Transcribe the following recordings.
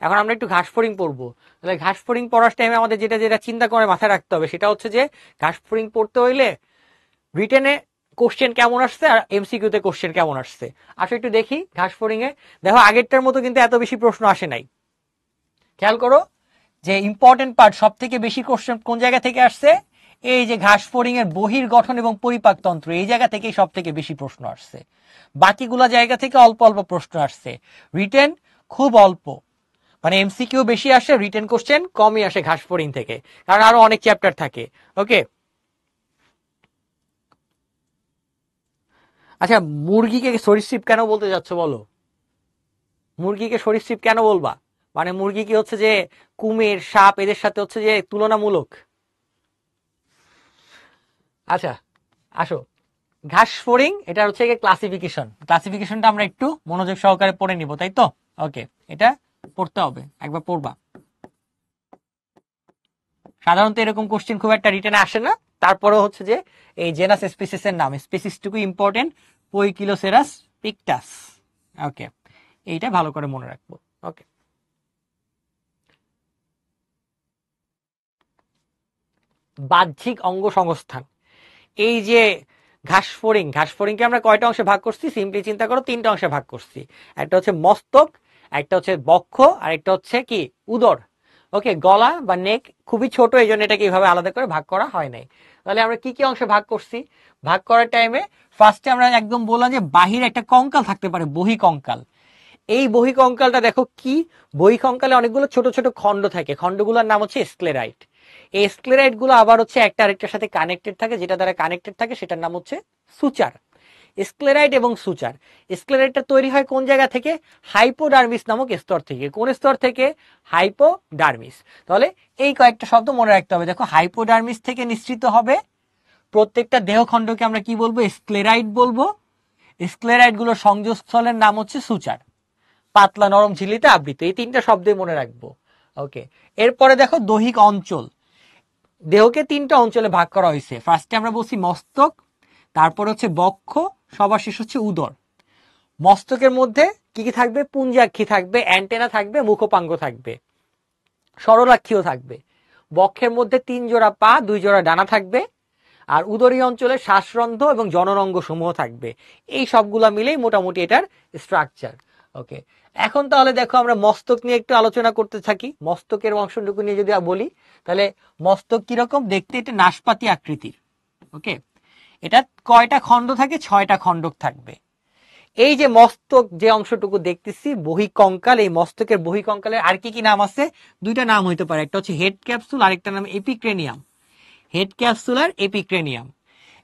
এখন আমরা একটু ঘাসফড়িং পড়বো। তাহলে ঘাসফড়িং পড়ার টাইমে আমাদের যেটা যেটা চিন্তা করে মাথায় রাখতে হবে সেটা হচ্ছে যে ঘাসফড়িং পড়তে হইলে রিটেনে কোশ্চেন কেমন আসছে আর এমসিকিউতে কোশ্চেন কেমন আসছে। আসো একটু দেখি ঘাসফড়িং এ। দেখো আগেরটার মতো কিন্তু এত বেশি প্রশ্ন আসে নাই। খেয়াল করো যে ইম্পর্টেন্ট পার্ট সব থেকে বেশি কোশ্চেন কোন জায়গা থেকে আসছে, এই যে ঘাসফড়িং এর বহির গঠন এবং পরিপাকতন্ত্র, এই জায়গা থেকেই সব থেকে বেশি প্রশ্ন আসছে। বাকিগুলা জায়গা থেকে অল্প অল্প প্রশ্ন আসছে। রিটেন খুব অল্প, মানে এমসিকিউ বেশি আসে, রিটেন কোশ্চেন কমই আসে ঘাসফড়িং থেকে, কারণ আরো অনেক চ্যাপ্টার থাকে। ওকে, আচ্ছা মুরগিকে সরীসৃপ কেন বলতে যাচ্ছ বলো? মুরগিকে সরীসৃপ কেন বলবা? মানে মুরগি কি হচ্ছে যে কুমির, সাপ এদের সাথে হচ্ছে যে তুলনামূলক? আচ্ছা আসো, ঘাসফড়িং এটা হচ্ছে ক্লাসিফিকেশন। ক্লাসিফিকেশনটা আমরা একটু মনোযোগ সহকারে পড়ে নিব, তাই তো? ওকে, এটা পড়তে হবে, একবার পড়বা। সাধারণত এরকম কোশ্চেন খুব একটা রিটেনে আসে না, তারপরে হচ্ছে যে এই জেনাস স্পিসিসের নাম, স্পিসিসটুকু ইম্পর্টেন্ট, পোইকিলোসেরাস পিকটাস। ওকে, এইটা ভালো করে মনে রাখবো। ওকে, বাহ্যিক অঙ্গ সংস্থান। এই যে ঘাসফড়িংকে আমরা কয়টা অংশে ভাগ করছি? সিম্পলি চিন্তা করো, তিনটা অংশে ভাগ করছি। একটা হচ্ছে মস্তক, একটা হচ্ছে বক্ষ, আর একটা হচ্ছে কি উদর। ওকে, গলা বা নেক খুবই ছোট, এই জন্য এটাকে এইভাবে আলাদা করে ভাগ করা হয় নাই। তাহলে আমরা কি কি অংশে ভাগ করছি? ভাগ করার টাইমে ফার্স্টে আমরা একদম বললাম যে বাহির একটা কঙ্কাল থাকতে পারে, বহিকঙ্কাল। এই বহিকঙ্কালটা দেখো কি, বহিকঙ্কালে অনেকগুলো ছোট ছোট খণ্ড থাকে, খণ্ডগুলোর নাম হচ্ছে স্ক্লেরাইট। এই স্ক্লেরাইট গুলো আবার হচ্ছে একটা আরেকটার সাথে কানেক্টেড থাকে, যেটা দ্বারা কানেক্টেড থাকে সেটার নাম হচ্ছে সুচার। স্ক্লেরাইট এবং সুচার, স্ক্লেরাইটটা তৈরি হয় কোন জায়গা থেকে? হাইপোডার্মিস নামক স্তর থেকে। কোন স্তর থেকে? হাইপোডার্মিস। তাহলে এই কয়েকটা শব্দ মনে রাখতে হবে। দেখো, হাইপোডার্মিস থেকে নিঃসৃত হবে প্রত্যেকটা দেহখণ্ডকে আমরা কি বলবো? স্ক্লেরাইট বলবো। স্ক্লেরাইট গুলোর সংযোগস্থলের নাম হচ্ছে সুচার, পাতলা নরম ঝিল্লিতে আবৃত। এই তিনটা শব্দে মনে রাখবো। ওকে, এরপরে দেখো দৈহিক অঞ্চল। দেহকে তিনটা অঞ্চলে ভাগ করা হয়েছে। ফার্স্টে আমরা বলছি মস্তক, তারপর হচ্ছে বক্ষ, সবার শেষ হচ্ছে উদর। মস্তকের মধ্যে কি কি থাকবে? পুঞ্জাক্ষী থাকবে, অ্যান্টেনা থাকবে, মুখপাঙ্গ থাকবে, সরলাক্ষীও থাকবে। বক্ষের মধ্যে 3 জোড়া পা, 2 জোড়া ডানা থাকবে। আর উদরীয় অঞ্চলে শ্বাসরন্ধ্র এবং জনরঙ্গ সমূহ থাকবে। এই সবগুলা মিলেই মোটামুটি এটার স্ট্রাকচার। ওকে, এখন তাহলে দেখো আমরা মস্তক নিয়ে একটু আলোচনা করতে থাকি। মস্তকের অংশটুকু নিয়ে যদি বলি, তাহলে মস্তক কিরকম দেখতে? এটা নাশপাতি আকৃতির। ওকে, এটা কয়টা খণ্ড থাকে? 6টা খণ্ড থাকবে। এই যে মস্তক যে অংশটুকু দেখতেছি বহিকঙ্কাল, এই মস্তকের বহিকঙ্কালের আর কি কি নাম আছে? 2টা নাম হইতে পারে, একটা হচ্ছে হেড ক্যাপসুল, আরেকটা নাম এপিক্রেনিয়াম। হেড ক্যাপসুল আর এপিক্রেনিয়াম।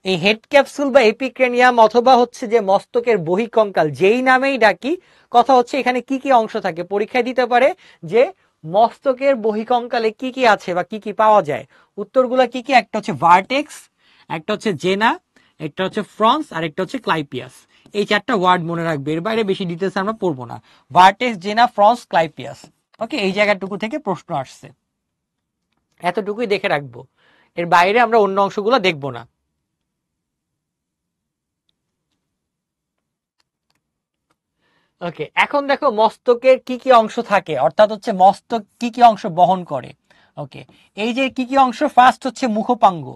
এই হেড ক্যাপসুল বা এপিক্রেনিয়াম অথবা হচ্ছে যে মস্তকের বহিকঙ্কাল, যেই নামেই ডাকি, কথা হচ্ছে এখানে কি কি অংশ থাকে। পরীক্ষায় দিতে পারে যে মস্তকের বহিকঙ্কালে কি কি আছে বা কি কি পাওয়া যায়। উত্তরগুলো কি কি? একটা হচ্ছে ভার্টেক্স, একটা হচ্ছে জেনা, একটা হচ্ছে ফ্রন্স, আর একটা হচ্ছে ক্লাইপিয়াস। এই 4টা ওয়ার্ড মনে রাখবে, এর বাইরে বেশি ডিটেলস আমরা পড়বো না। ভার্টেক্স, জেনা, ফ্রন্স, ক্লাইপিয়াস। ওকে, এই জায়গাটুকু থেকে প্রশ্ন আসছে, এতটুকুই দেখে রাখবো। এর বাইরে আমরা অন্য অংশগুলো দেখবো না। ওকে, এখন দেখো মস্তকের কি কি অংশ থাকে, অর্থাৎ হচ্ছে মস্তক কি কি অংশ বহন করে। ওকে, এই যে কি কি অংশ, ফার্স্ট হচ্ছে মুখপাঙ্গ।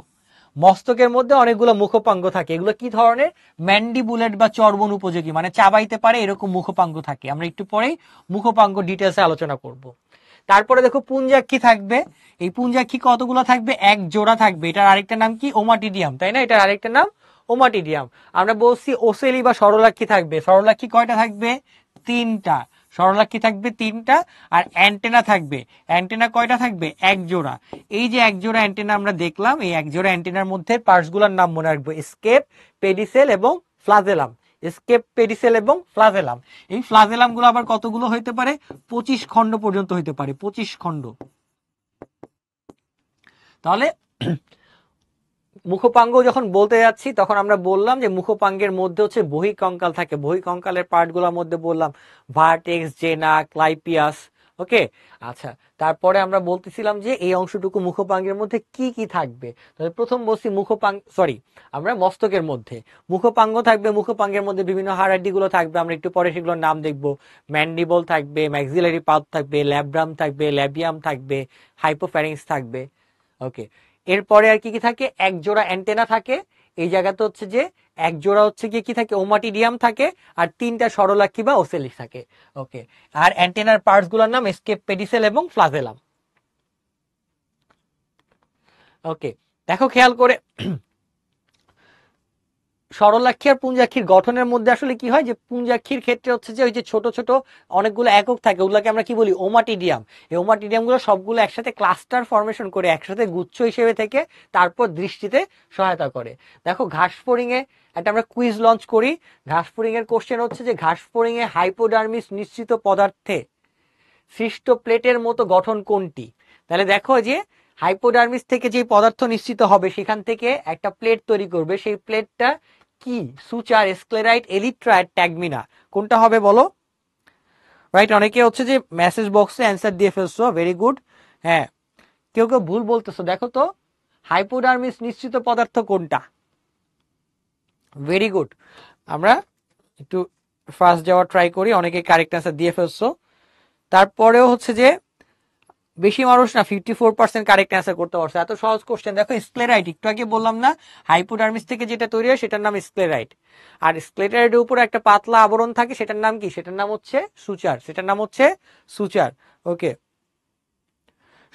মস্তকের মধ্যে অনেকগুলো মুখপাঙ্গ থাকে। এগুলো কি ধরনের? ম্যান্ডিবুলেট বা চর্বণ উপযোগী, মানে চাবাইতে পারে এরকম মুখপাঙ্গ থাকে। আমরা একটু পরেই মুখপাঙ্গ ডিটেলসে আলোচনা করব। তারপরে দেখো পুঞ্জাক্ষী থাকবে। এই পুঞ্জাক্ষী কতগুলো থাকবে? 1 জোড়া থাকবে। এটার আরেকটা নাম কি? ওমাটিডিয়াম, তাই না? এটার আরেকটা নাম ওমাটিডিয়াম। আমরা বলছি ওসেলি বা সরলাক্ষী থাকবে। সরলাক্ষী কয়টা থাকবে? 3টা। সরলাক্ষী থাকবে 3টা। আর অ্যান্টেনা থাকবে। অ্যান্টেনা কয়টা থাকবে? 1 জোড়া। এই যে 1 জোড়া অ্যান্টেনা আমরা দেখলাম, এই 1 জোড়া অ্যান্টেনার মধ্যে পার্টসগুলোর নাম মনে রাখবো, স্কেপ, পেডিসেল এবং ফ্লাজেলাম। স্কেপ, পেডিসেল এবং ফ্লাজেলাম। এই ফ্লাজেলাম গুলো আবার কতগুলো হইতে পারে? 25 খণ্ড পর্যন্ত হইতে পারে, 25 খণ্ড। তাহলে মুখপাঙ্গ যখন বলতে যাচ্ছি তখন আমরা বললাম যে মুখপাঙ্গের মধ্যে হচ্ছে বহিকঙ্কাল থাকে। বহিকঙ্কালের পার্টগুলোর মধ্যে বললাম ভার্টেক্স, জেনা, ক্লাইপিয়াস, ওকে। আচ্ছা, তারপরে আমরা বলতেছিলাম যে এই অংশটুকু মুখপাঙ্গের মধ্যে কি কি থাকবে। তাহলে প্রথম বলছি আমরা মস্তকের মধ্যে মুখপাঙ্গ থাকবে। মুখপাঙ্গের মধ্যে বিভিন্ন হাড়াড্ডি গুলো থাকবে, আমরা একটু পরে সেগুলোর নাম দেখবো। ম্যান্ডিবল থাকবে, ম্যাক্সিলারি পাল্প থাকবে, ল্যাব্রাম থাকবে, ল্যাবিয়াম থাকবে, হাইপোফ্যারিংস থাকবে। ওকে, এরপরে আর কি কি থাকে, এক জোড়া অ্যান্টেনা থাকে। এই জায়গাতে হচ্ছে যে এক জোড়া হচ্ছে কি থাকে, ওমাটিডিয়াম থাকে, আর তিনটা সরলাক্ষী বা ওসেলিস থাকে। ওকে, আর অ্যান্টেনার পার্টস গুলোর নাম এসকেপ, পেডিসেল এবং ফ্লাজেলাম। ওকে, দেখো খেয়াল করে সরলাক্ষী আর পুঞ্জাক্ষীর গঠনের মধ্যে আসলে কি হয়, যে পুঞ্জাক্ষীর ক্ষেত্রে হচ্ছে যে ওই যে ছোট ছোট অনেকগুলো একক থাকে, ওগুলোকে আমরা কি বলি, ওমাটিডিয়াম। এই ওমাটিডিয়াম গুলো সবগুলো একসাথে ক্লাস্টার ফরমেশন করে একসাথে গুচ্ছ হিসেবে থেকে তারপর দৃষ্টিতে সহায়তা করে। দেখো ঘাসফড়িং এ একটা আমরা কুইজ লঞ্চ করি। ঘাসফড়িং এর কোশ্চেন হচ্ছে যে ঘাসফড়িং এ হাইপোডার্মিস নিশ্চিত পদার্থে সৃষ্ট প্লেটের মতো গঠন কোনটি। তাহলে দেখো যে হাইপোডার্মিস থেকে যে পদার্থ নিশ্চিত হবে সেখান থেকে একটা প্লেট তৈরি করবে, সেই প্লেটটা কি, সুচার, স্ক্লেরাইট, এলিট্রাইট, ট্যাগমিনা, কোনটা হবে বলো? রাইট, অনেকে হচ্ছে যে মেসেজ বক্সে অ্যান্সার দিয়ে ফেলছো, ভেরি গুড। হ্যাঁ, কেউ কেউ ভুল বলতেছো, দেখো তো হাইপোডার্মিস নিশ্চিত পদার্থ কোনটা। ভেরি গুড, আমরা একটু ফার্স্ট যাওয়ার ট্রাই করি, অনেকে কারেক্ট অ্যান্সার দিয়ে ফেলছো। তারপরেও হচ্ছে যে বেশি মানুষ না, 54% কারেক্ট অ্যান্সার করতে পারছে। এত সহজ কোশ্চেন। দেখো স্ক্লেরাইট, একটু আগে বললাম না, হাইপোডার্মিস থেকে যেটা তৈরি হয় সেটার নাম স্ক্লেরাইট। আর স্ক্লেরাইটের উপরে একটা পাতলা আবরণ থাকে, সেটার নাম কি, সেটার নাম হচ্ছে সুচার, সেটার নাম হচ্ছে সুচার। ওকে,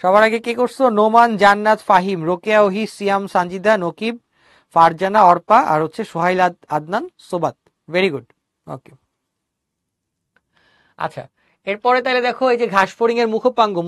সবার আগে কে করছো, নোমান, জান্নাত, ফাহিম, রোকেয়া, ওহি, সিয়াম, সানজিদা, নকিব, ফারজানা, অর্পা, আর হচ্ছে Sohail, Adnan, Sobat. Very good. Okay, আচ্ছা, এরপরে তাহলে দেখো এই যে ঘাসফড়িং এর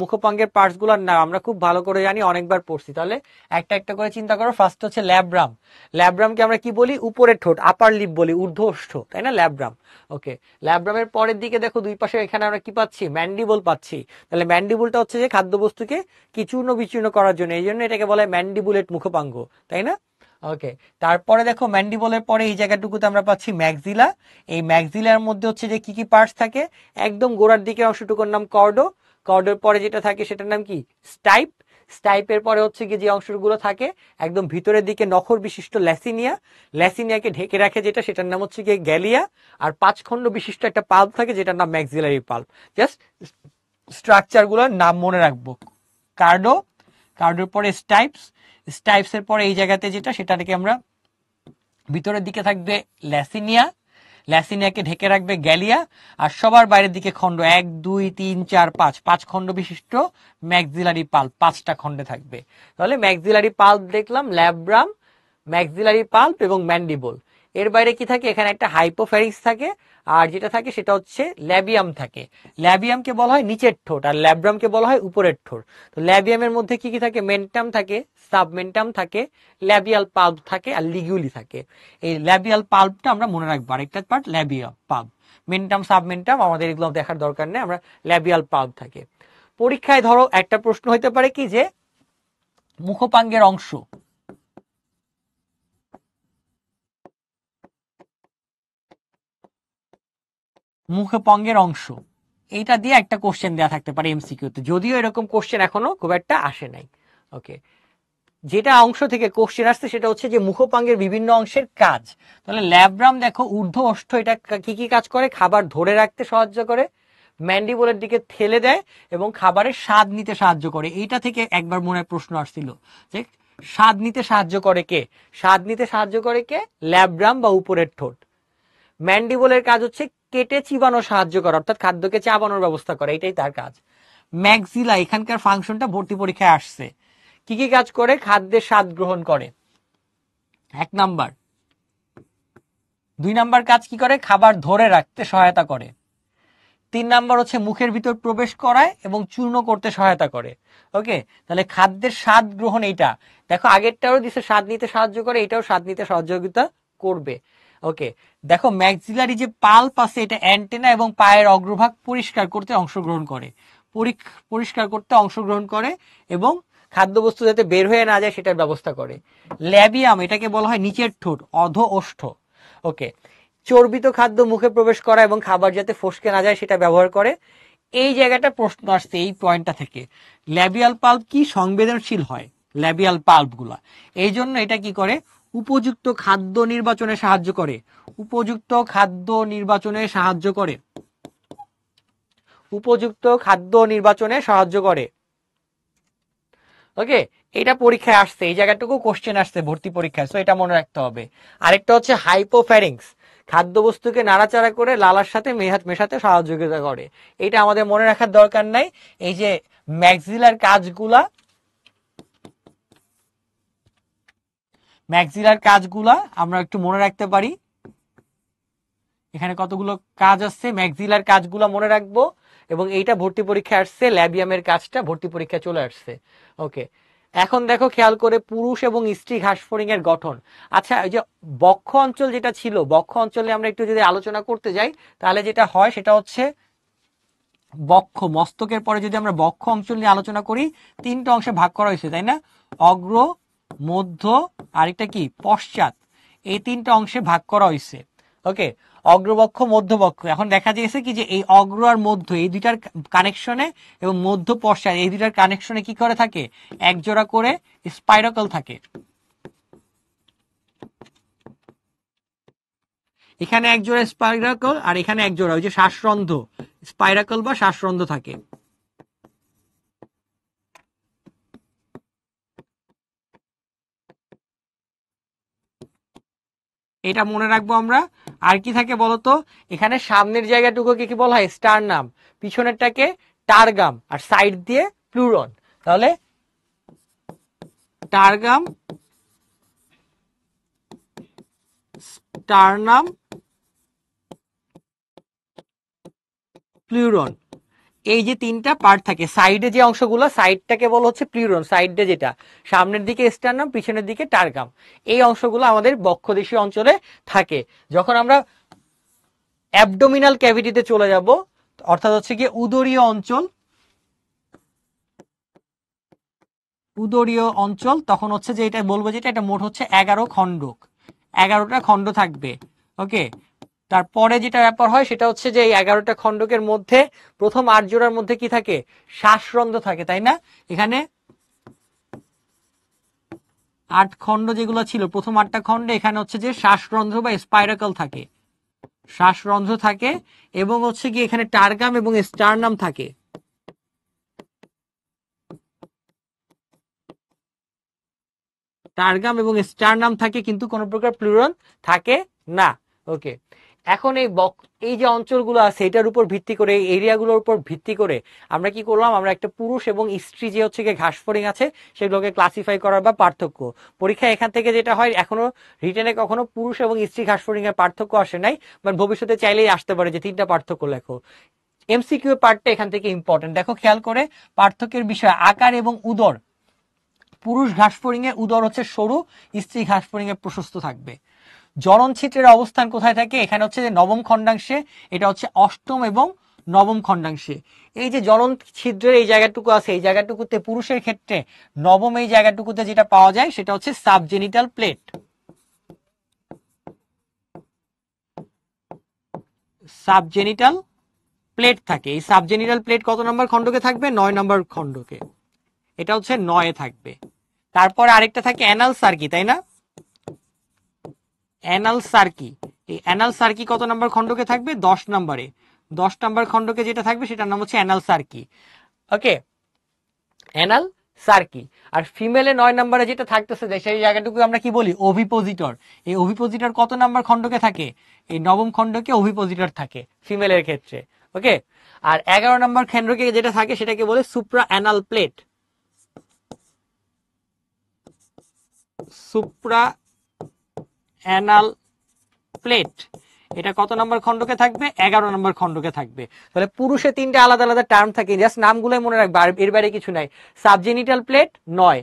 মুখপাঙ্গের পার্টস গুলোর নাম আমরা খুব ভালো করে জানি, অনেকবার পড়ছি। তাহলে একটা একটা করে চিন্তা করো। ফার্স্ট হচ্ছে ল্যাব্রাম। ল্যাব্রামকে আমরা কি বলি, উপরের ঠোঁট, আপার লিপ বলি, ঊর্ধ্ব ওষ্ঠ, তাই না, ল্যাব্রাম। ওকে, ল্যাব্রামের পরের দিকে দেখো দুই পাশে এখানে আমরা কি পাচ্ছি, ম্যান্ডিবল পাচ্ছি। তাহলে ম্যান্ডিবলটা হচ্ছে যে খাদ্যবস্তুকে কি চূর্ণ বিচূর্ণ করার জন্য, এই জন্য এটাকে বলা হয় ম্যান্ডিবুলেট মুখপাঙ্গ, তাই না। ওকে, তারপরে দেখো ম্যান্ডিবলের পরে এই জায়গাটুকুতে আমরা পাচ্ছি ম্যাক্সিলা। এই ম্যাক্সিলার মধ্যে হচ্ছে যে কি কি পার্টস থাকে, একদম গোড়ার দিকের অংশটুকুর নাম কর্ডো। কর্ডোর পরে যেটা থাকে সেটার নাম কি, স্টাইপ। স্টাইপের পরে হচ্ছে কি যে অংশগুলো থাকে একদম ভিতরের দিকে নখর বিশিষ্ট ল্যাসিনিয়া। ল্যাসিনিয়াকে ঢেকে রাখে যেটা, সেটার নাম হচ্ছে কি গ্যালিয়া। আর 5 খণ্ড বিশিষ্ট একটা পাল্প থাকে যেটার নাম ম্যাক্সিলারি পাল্প। জাস্ট স্ট্রাকচার গুলোর নাম মনে রাখবো, কার্ডো, কার্ডোর পরে স্টাইপস, স্টাইপস এর পরে এই জায়গাতে যেটা, সেটাকে আমরা ভিতরের দিকে থাকবে ল্যাসিনিয়া, ল্যাসিনিয়াকে ঢেকে রাখবে গ্যালিয়া। আর সবার বাইরের দিকে খণ্ড 1 2 3 4 5, 5 খণ্ড বিশিষ্ট ম্যাক্সিলারি পাল্প 5টা খণ্ডে থাকবে। তাহলে ম্যাক্সিলারি পাল্প দেখলাম, ল্যাব্রাম, ম্যাক্সিলারি পাল্প এবং ম্যান্ডিবল। এর বাইরে কি থাকে, এখানে একটা হাইপোফ্যারিংস থাকে, আর যেটা থাকে সেটা হচ্ছে ল্যাবিয়াম থাকে। ল্যাবিয়ামকে বলা হয় নিচের ঠোঁট, আর ল্যাব্রামকে বলা হয় উপরের ঠোঁট। তো ল্যাবিয়ামের মধ্যে কি কি থাকে, মেন্টাম থাকে, সাবমেন্টাম থাকে, ল্যাবিয়াল পাল্প থাকে, আর লিগুলি থাকে। এই ল্যাবিয়াল পাল্পটা আমরা মনে রাখবো, আরেকটা পার্ট ল্যাবিয়াল পাল্প। মেন্টাম, সাবমেন্টাম আমাদের এগুলো দেখার দরকার নেই, আমরা ল্যাবিয়াল পাল্প থাকে। পরীক্ষায় ধরো একটা প্রশ্ন হইতে পারে কি, যে মুখপাঙ্গের অংশ, মুখপঙ্গের অংশ, এইটা দিয়ে একটা কোশ্চেন দেওয়া থাকতে পারে এমসিকিউতে, যদিও এরকম কোশ্চেন এখনো খুব একটা আসে নাই। ওকে, যেটা অংশ থেকে কোশ্চেন আসছে সেটা হচ্ছে যে মুখপাঙ্গের বিভিন্ন অংশের কাজ। তাহলে ল্যাব্রাম দেখো ঊর্ধ্ব ওষ্ঠ, এটা কি কি কাজ করে, খাবার ধরে রাখতে সাহায্য করে, ম্যান্ডিবলের দিকে ঠেলে দেয় এবং খাবারের স্বাদ নিতে সাহায্য করে। এইটা থেকে একবার মনে প্রশ্ন আসছিল যে স্বাদ নিতে সাহায্য করে কে, স্বাদ নিতে সাহায্য করে কে, ল্যাব্রাম বা উপরের ঠোঁট। ম্যান্ডিবলের কাজ হচ্ছে কেটে চিবানো সাহায্য করা, অর্থাৎ খাদ্যকে চাবানোর ব্যবস্থা করা, এটাই তার কাজ। ম্যাক্সিলা, এখানকার ফাংশনটা ভর্তি পরীক্ষায় আসছে, কি কি কাজ করে, খাদ্যের স্বাদ গ্রহণ করে 1 নাম্বার। 2 নাম্বার কাজ কি করে, খাবার ধরে রাখতে সহায়তা করে। 3 নাম্বার হচ্ছে মুখের ভিতর প্রবেশ করায় এবং চূর্ণ করতে সহায়তা করে। ওকে, তাহলে খাদ্যের স্বাদ গ্রহণ, এইটা দেখো আগেরটাও দিছে স্বাদ নিতে সাহায্য করে, এটাও স্বাদ নিতে সহযোগিতা করবে। ওকে, দেখো ম্যাক্সিলারি যে পাল্প আছে এটা অ্যান্টেনা এবং পায়ের অগ্রভাগ পরিষ্কার করতে অংশগ্রহণ করে, পরিষ্কার করতে অংশগ্রহণ করে এবং খাদ্যবস্তু যাতে বের হয়ে না যায় সেটার ব্যবস্থা করে। ল্যাবিয়াম, এটাকে বলা হয় নিচের ঠোঁট, অধ ওষ্ঠ। ওকে, চর্বিত খাদ্য মুখে প্রবেশ করা এবং খাবার যাতে ফসকে না যায় সেটা ব্যবহার করে। এই জায়গাটা প্রশ্ন আসছে এই পয়েন্টটা থেকে, ল্যাবিয়াল পাল্প কি সংবেদনশীল হয়, ল্যাবিয়াল পাল্প গুলা, এই জন্য এটা কি করে, উপযুক্ত খাদ্য নির্বাচনে সাহায্য করে, উপযুক্ত খাদ্য নির্বাচনে সাহায্য করে, উপযুক্ত খাদ্য নির্বাচনে সাহায্য করে। ওকে, এটা পরীক্ষায় আসছে, এই জায়গাটুকু কোশ্চেন আসছে ভর্তি পরীক্ষায়, সো এটা মনে রাখতে হবে। আরেকটা হচ্ছে হাইপোফ্যারিংস, খাদ্যবস্তুকে নাড়াচাড়া করে লালার সাথে মেশাতে সহযোগিতা করে, এটা আমাদের মনে রাখার দরকার নাই। এই যে ম্যাক্সিলার কাজগুলা, ম্যাক্সিলার কাজগুলা আমরা একটু মনে রাখতে পারি। এখানে কতগুলো কাজ আসছে, ম্যাক্সিলার কাজগুলা মনে রাখবো, এবং এইটা ভর্তি পরীক্ষায় আসছে, ল্যাবিয়ামের কাজটা ভর্তি পরীক্ষায় চলে আসছে। ওকে, এখন দেখো খেয়াল করে পুরুষ এবং স্ত্রী ঘাসফড়িং এর গঠন। আচ্ছা, ওই যে বক্ষ অঞ্চল যেটা ছিল, বক্ষ অঞ্চলে আমরা একটু যদি আলোচনা করতে যাই, তাহলে যেটা হয় সেটা হচ্ছে বক্ষ, মস্তকের পরে যদি আমরা বক্ষ অঞ্চল নিয়ে আলোচনা করি, তিনটা অংশে ভাগ করা হয়েছে, তাই না? অগ্র, মধ্য, আরেকটা কি পশ্চাৎ, এই তিনটা অংশে ভাগ করা হয়েছে। ওকে, অগ্রবক্ষ, মধ্যবক্ষ। এখন দেখা যাচ্ছে কি যে এই অগ্র আর মধ্য এই দুইটার কানেকশনে এবং মধ্য পশ্চাৎ এই দুইটার কানেকশনে কি করে থাকে, এক জোড়া করে স্পাইরাকল থাকে। এখানে এক জোড়া স্পাইরাকল আর এখানে এক জোড়া ওই যে শ্বাসরন্ধ্র, স্পাইরাকল বা শ্বাসরন্ধ্র থাকে। এটা মনে রাখবো আমরা। আর কি থাকে বলতো, এখানে সামনের জায়গাটুকুকে কি বলা হয়, স্টারনাম, পিছনেরটাকে টারগাম, আর সাইড দিয়ে প্লুরন। তাহলে টারগাম, স্টারনাম, প্লুরন, এই যে তিনটা পার্ট থাকে। সাইডে যে অংশগুলো, সাইডটাকে বলা হচ্ছে প্লুরন, সাইডে যেটা, সামনের দিকে স্টারনাম, পিছনের দিকে টারগাম, এই অংশগুলো আমাদের বক্ষদেশীয় অঞ্চলে থাকে। যখন আমরা অ্যাবডোমিনাল ক্যাভিটিতে চলে যাব, অর্থাৎ হচ্ছে কি উদরীয় অঞ্চল, উদরীয় অঞ্চল, তখন হচ্ছে যে এটা বলবো যেটা এটা মোট হচ্ছে 11 খণ্ডক, 11টা খণ্ড থাকবে। ওকে, তারপরে যেটা ব্যাপার হয় সেটা হচ্ছে যে এই 11টা খণ্ডকের মধ্যে প্রথম 8 জোড়ার মধ্যে কি থাকে, শ্বাসরন্ধ্র থাকে, তাই না? এখানে 8 খণ্ড যেগুলো ছিল, প্রথম 8টা খণ্ডে এখানে হচ্ছে যে শ্বাসরন্ধ্র বা স্পাইরাকল থাকে, শ্বাসরন্ধ্র থাকে, এবং হচ্ছে কি এখানে টারগাম এবং স্টারনাম থাকে। টারগাম এবং স্টারনাম থাকে, কিন্তু কোনো প্রকার প্লুরন থাকে না। ওকে, এখন এই যে অঞ্চলগুলো আছে এটার উপর ভিত্তি করে, এই এরিয়াগুলোর উপর ভিত্তি করে আমরা কি করলাম, আমরা একটা পুরুষ এবং স্ত্রী যে হচ্ছে গিয়ে ঘাসফড়িং আছে সেগুলোকে ক্লাসিফাই করার বা পার্থক্য। পরীক্ষা এখান থেকে যেটা হয়, এখনো রিটেনে কখনো পুরুষ এবং স্ত্রী ঘাসফড়িং এর পার্থক্য আসে নাই, বাট ভবিষ্যতে চাইলেই আসতে পারে যে 3টা পার্থক্য লেখো। এমসিকিউ পার্টটা এখান থেকে ইম্পর্টেন্ট, দেখো খেয়াল করে পার্থক্যের বিষয়, আকার এবং উদর। পুরুষ ঘাসফড়িং এর উদর হচ্ছে সরু, স্ত্রী ঘাসফড়িং এর প্রশস্ত থাকবে। জনন ছিদ্রের অবস্থান কোথায় থাকে, এখানে হচ্ছে যে নবম খণ্ডাংশে, এটা হচ্ছে অষ্টম এবং নবম খণ্ডাংশে। এই যে জনন ছিদ্রের এই জায়গাটুকু আছে, এই জায়গাটুকুতে পুরুষের ক্ষেত্রে নবম এই জায়গাটুকুতে যেটা পাওয়া যায় সেটা হচ্ছে সাবজেনিটাল প্লেট, সাবজেনিটাল প্লেট থাকে। এই সাবজেনিটাল প্লেট কত নম্বর খণ্ডকে থাকবে, 9 নম্বর খণ্ডকে, এটা হচ্ছে 9 থাকবে। তারপর আরেকটা থাকে অ্যানাল সার্কি, তাই না? অ্যানাল সার্কি, এই অ্যানাল সার্কি কত নম্বর খণ্ডকে থাকবে, 10 নম্বরে, 10 নম্বর খণ্ডকে যেটা থাকবে সেটার নাম হচ্ছে অ্যানাল সার্কি। ওকে, অ্যানাল সার্কি। আর ফিমেলে 9 নম্বরে যেটা থাকতেছে সেই জায়গাটুকু আমরা কি বলি, ওভিপোজিটর। এই ওভিপোজিটর কত নম্বর খণ্ডকে থাকে, এই নবম খণ্ডকে ওভিপোজিটর থাকে ফিমেলের ক্ষেত্রে। ওকে, আর 11 নম্বর খণ্ডকে যেটা থাকে সেটাকে বলে supra anal plate, supra anal plate, এটা কত নম্বর খণ্ডকে থাকবে, 11 নম্বর খণ্ডকে থাকবে। তাহলে পুরুষে 3টা আলাদা আলাদা টার্ম থাকে, জাস্ট নামগুলো মনে রাখবে, আর এর বাইরে কিছু নাই। Subgenital plate 9,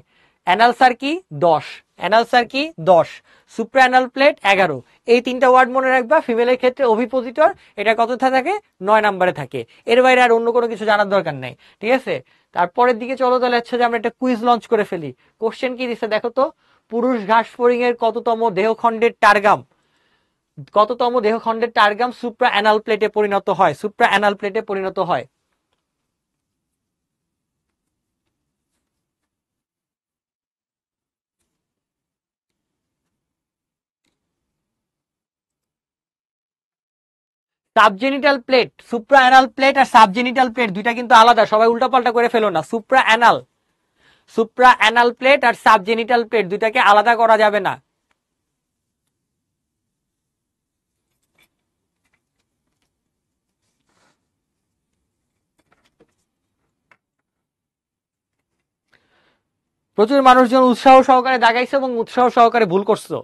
anal cerci 10, anal cerci 10, supra anal plate 11, এই 3টা ওয়ার্ড মনে রাখবা। ফিমেলের ক্ষেত্রে ওভিপোজিটর, এটা কতটা থাকে, 9 নম্বরে থাকে। এর বাইরে আর অন্য কোনো কিছু জানার দরকার নাই, ঠিক আছে? তারপরের দিকে চলো, তাহলে হচ্ছে যে আমরা একটা কুইজ লঞ্চ করে ফেলি। কোশ্চেন কি দিচ্ছে দেখো তো, পুরুষ ঘাসফড়িং এর কততম দেহখণ্ডের টারগাম, কততম দেহখণ্ডের টারগাম সুপ্রা অ্যানাল প্লেটে পরিণত হয়, সুপ্রা অ্যানাল প্লেটে পরিণত হয়? Subgenital plate, supra anal plate আর সাবজেনিটাল প্লেট দুইটা কিন্তু আলাদা, সবাই উল্টাপাল্টা করে ফেলো না। সুপ্রা অ্যানাল প্লেট আর সাবজেনিটাল প্লেট দুইটাকে আলাদা করা যাবে না। প্রচুর মানুষজন উৎসাহ সহকারে দাগাইছো এবং উৎসাহ সহকারে ভুল করছো।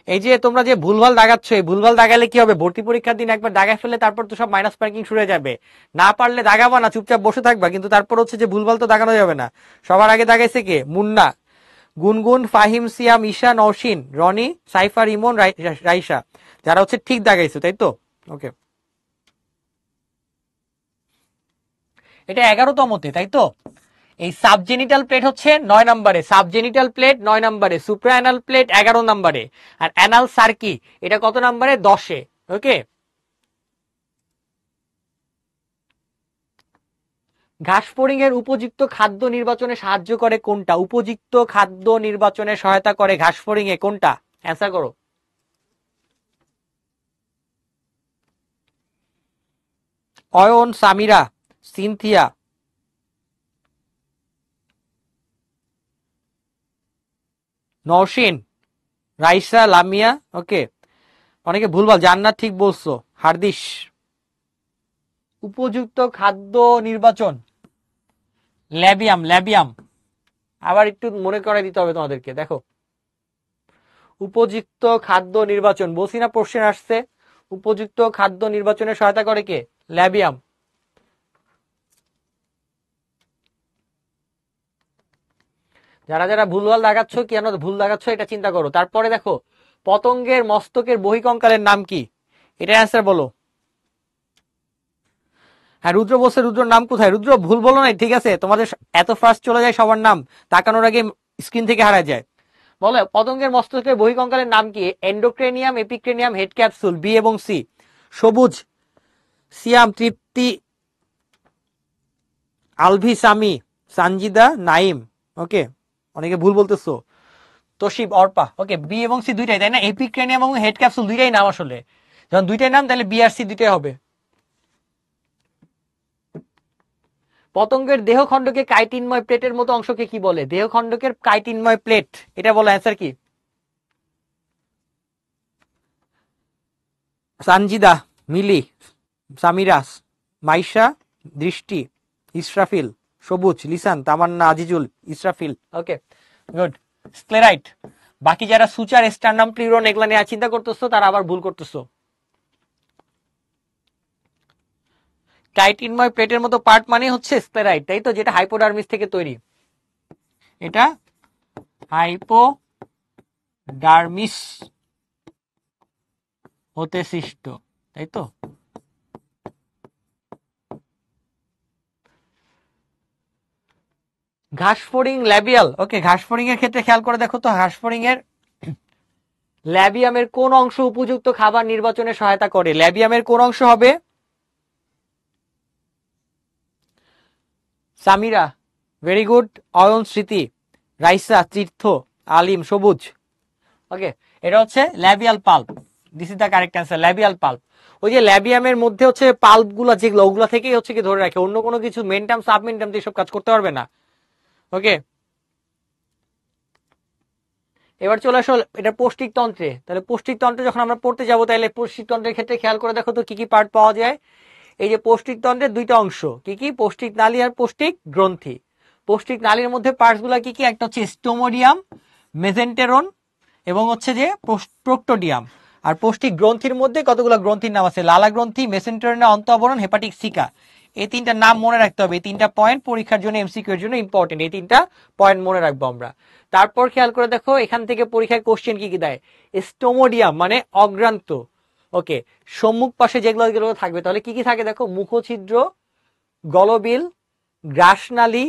এই যে তোমরা যে ভুলভাল দাগাচ্ছ, এই ভুলভাল দাগালে কি হবে, ভর্তি পরীক্ষার দিন একবার দাগাই ফেলে তারপর তো সব মাইনাস মার্কিং শুরু হয়ে যাবে। না পারলে দাগাবা না, চুপচাপ বসে থাকবা, কিন্তু তারপর হচ্ছে যে ভুলভাল তো দাগানো যাবে না। সবার আগে দাগাইছে কে? মুন্না, গুনগুন, ফাহিম, সিয়াম, ঈশা, নওশিন, রনি, সাইফার, ইমন, রাইসা, যারা হচ্ছে ঠিক দাগাইছো, তাই তো? ওকে, এটা 11তমতে, তাই তো? এই সাবজেনিটাল প্লেট হচ্ছে 9 নম্বরে, সাবজেনিটাল প্লেট 9 নম্বরে, সুপ্রাঅ্যানাল প্লেট 11 নম্বরে, আর অ্যানাল সার্কি এটা কত নম্বরে? 10-এ। ওকে, ঘাস ফড়িং এর উপযুক্ত খাদ্য নির্বাচনে সাহায্য করে কোনটা? উপযুক্ত খাদ্য নির্বাচনে সহায়তা করে ঘাস ফড়িং এ কোনটা? অ্যান্সার করো। অয়ন, সামিরা, সিনথিয়া, নওশিন, রাইসা, লামিয়া। ওকে, অনেকে ভুলভাল, জান্নাত ঠিক বলছো, হারদিস। উপযুক্ত খাদ্য নির্বাচন ল্যাবিয়াম। আবার একটু মনে করাই দিতে হবে তোমাদেরকে। দেখো, উপযুক্ত খাদ্য নির্বাচন বলছি না, প্রশ্ন আসছে। উপযুক্ত খাদ্য নির্বাচনে সহায়তা করে কে? ল্যাবিয়াম। যারা যারা ভুলভাল দাগাচ্ছ, কেন ভুল দাগাচ্ছ এটা চিন্তা করো। তারপরে দেখো, পতঙ্গের মস্তকের বহিকঙ্কালের নাম কি? এটার অ্যান্সার বলো। হ্যাঁ, রুদ্র বলছে, রুদ্রর নাম কোথায়? রুদ্র ভুল বলো নাই, ঠিক আছে? তোমাদের এত ফাস্ট চলে যায় সবার নাম, তাকানোর আগে স্ক্রিন থেকে হারা যায়। বলো, পতঙ্গের মস্তকের বহিকঙ্কালের নাম কি? এন্ডোক্রেনিয়াম, এপিক্রেনিয়াম, হেড ক্যাপসুল, বি এবং সি। সবুজ, সিয়াম, তৃপ্তি, আলভি, সামি, সানজিদা, নাইম। ওকে, অনেকে ভুল বলতেছো। তোশিব, অর্পা। ওকে, বি এবং সি দুইটাই, তাই না? এপিক্রেনিয়াম এবং হেড ক্যাপসুল দুইটাই নাম আসলে। যখন দুইটাই নাম, তাহলে বি আর সি দুইটাই হবে। পতঙ্গের দেহখণ্ডকে কাইটিনময় প্লেটের মতো অংশকে কি বলে? দেহখণ্ডকের কাইটিনময় প্লেট, এটা বলো। অ্যান্সার কি? সানজিদা, মিলি, সামিরাস, মাইশা, দৃষ্টি, ইসরাফিল, সবুজ, লিসান, তামান্না, আজিজুল, ইসরাফিল। ওকে, গুড। স্ক্লেরাইট। বাকি যারা সুচার, স্টার্নাম, প্লিউরন এগুলা নিয়ে চিন্তা করতেছো, তারা আবার ভুল করতেছো। কাইটিনময় প্লেটের মতো পার্ট মানে হচ্ছে স্ক্লেরাইট, তাই তো? যেটা হাইপোডার্মিস থেকে তৈরি। এটা হাইপোডার্মিস হতে সৃষ্ট, তাই তো? ঘাসফড়িং ল্যাবিয়াল। ওকে, ঘাসফড়িং এর ক্ষেত্রে খেয়াল করে দেখো তো, ঘাসফড়িং এর ল্যাবিয়ামের কোন অংশ উপযুক্ত খাবার নির্বাচনে সহায়তা করে? ল্যাবিয়ামের কোন অংশ হবে? Samira, very good. অয়ন, স্মৃতি, রাইসা, তীর্থ, আলিম, সবুজ। ওকে, এটা হচ্ছে labial pulp. This is the correct answer, labial pulp. ওই যে ল্যাবিয়ামের মধ্যে হচ্ছে পাল্প গুলা যেগুলো, ওগুলা থেকেই হচ্ছে কি ধরে রাখে, অন্য কোনো কিছু মেনটাম সাবমেনটাম দিয়ে সব কাজ করতে পারবে না। ওকে, এবার চলে আসো এটা পৌষ্টিক তন্ত্রে। তাহলে পৌষ্টিক তন্ত্রে যখন আমরা পড়তে যাবো, তাহলে পৌষ্টিক তন্ত্রের ক্ষেত্রে খেয়াল করে দেখো তো কি কি পার্ট পাওয়া যায়। এই যে পৌষ্টিক তন্ত্রের দুইটা অংশ, কি কি? পৌষ্টিক নালী আর পৌষ্টিক গ্রন্থি। পৌষ্টিক নালীর মধ্যে পার্টস গুলা কি কি? একটা হচ্ছে স্টোমোডিয়াম, মেজেন্টেরন এবং হচ্ছে যে প্রোক্টোডিয়াম। আর পৌষ্টিক গ্রন্থির মধ্যে কতগুলো গ্রন্থির নাম আছে? লালা গ্রন্থি, মেসেন্টেরন, অন্তঃবরণ, হেপাটিক সিকা। এই তিনটা নাম মনে রাখতে হবে। এই তিনটা পয়েন্ট পরীক্ষার জন্য, এমসিকিউ এর জন্য ইম্পর্টেন্ট। এই তিনটা পয়েন্ট মনে রাখবো আমরা। তারপর খেয়াল করে দেখো, এখান থেকে পরীক্ষায় কোশ্চেন কি কি দেয়। স্টোমোডিয়াম মানে অগ্রান্ত। ওকে, সম্মুখ পাশে যেগুলো যেগুলো থাকবে, তাহলে কি কি থাকে দেখো? মুখছিদ্র, গলবিল, গ্রাসনালী।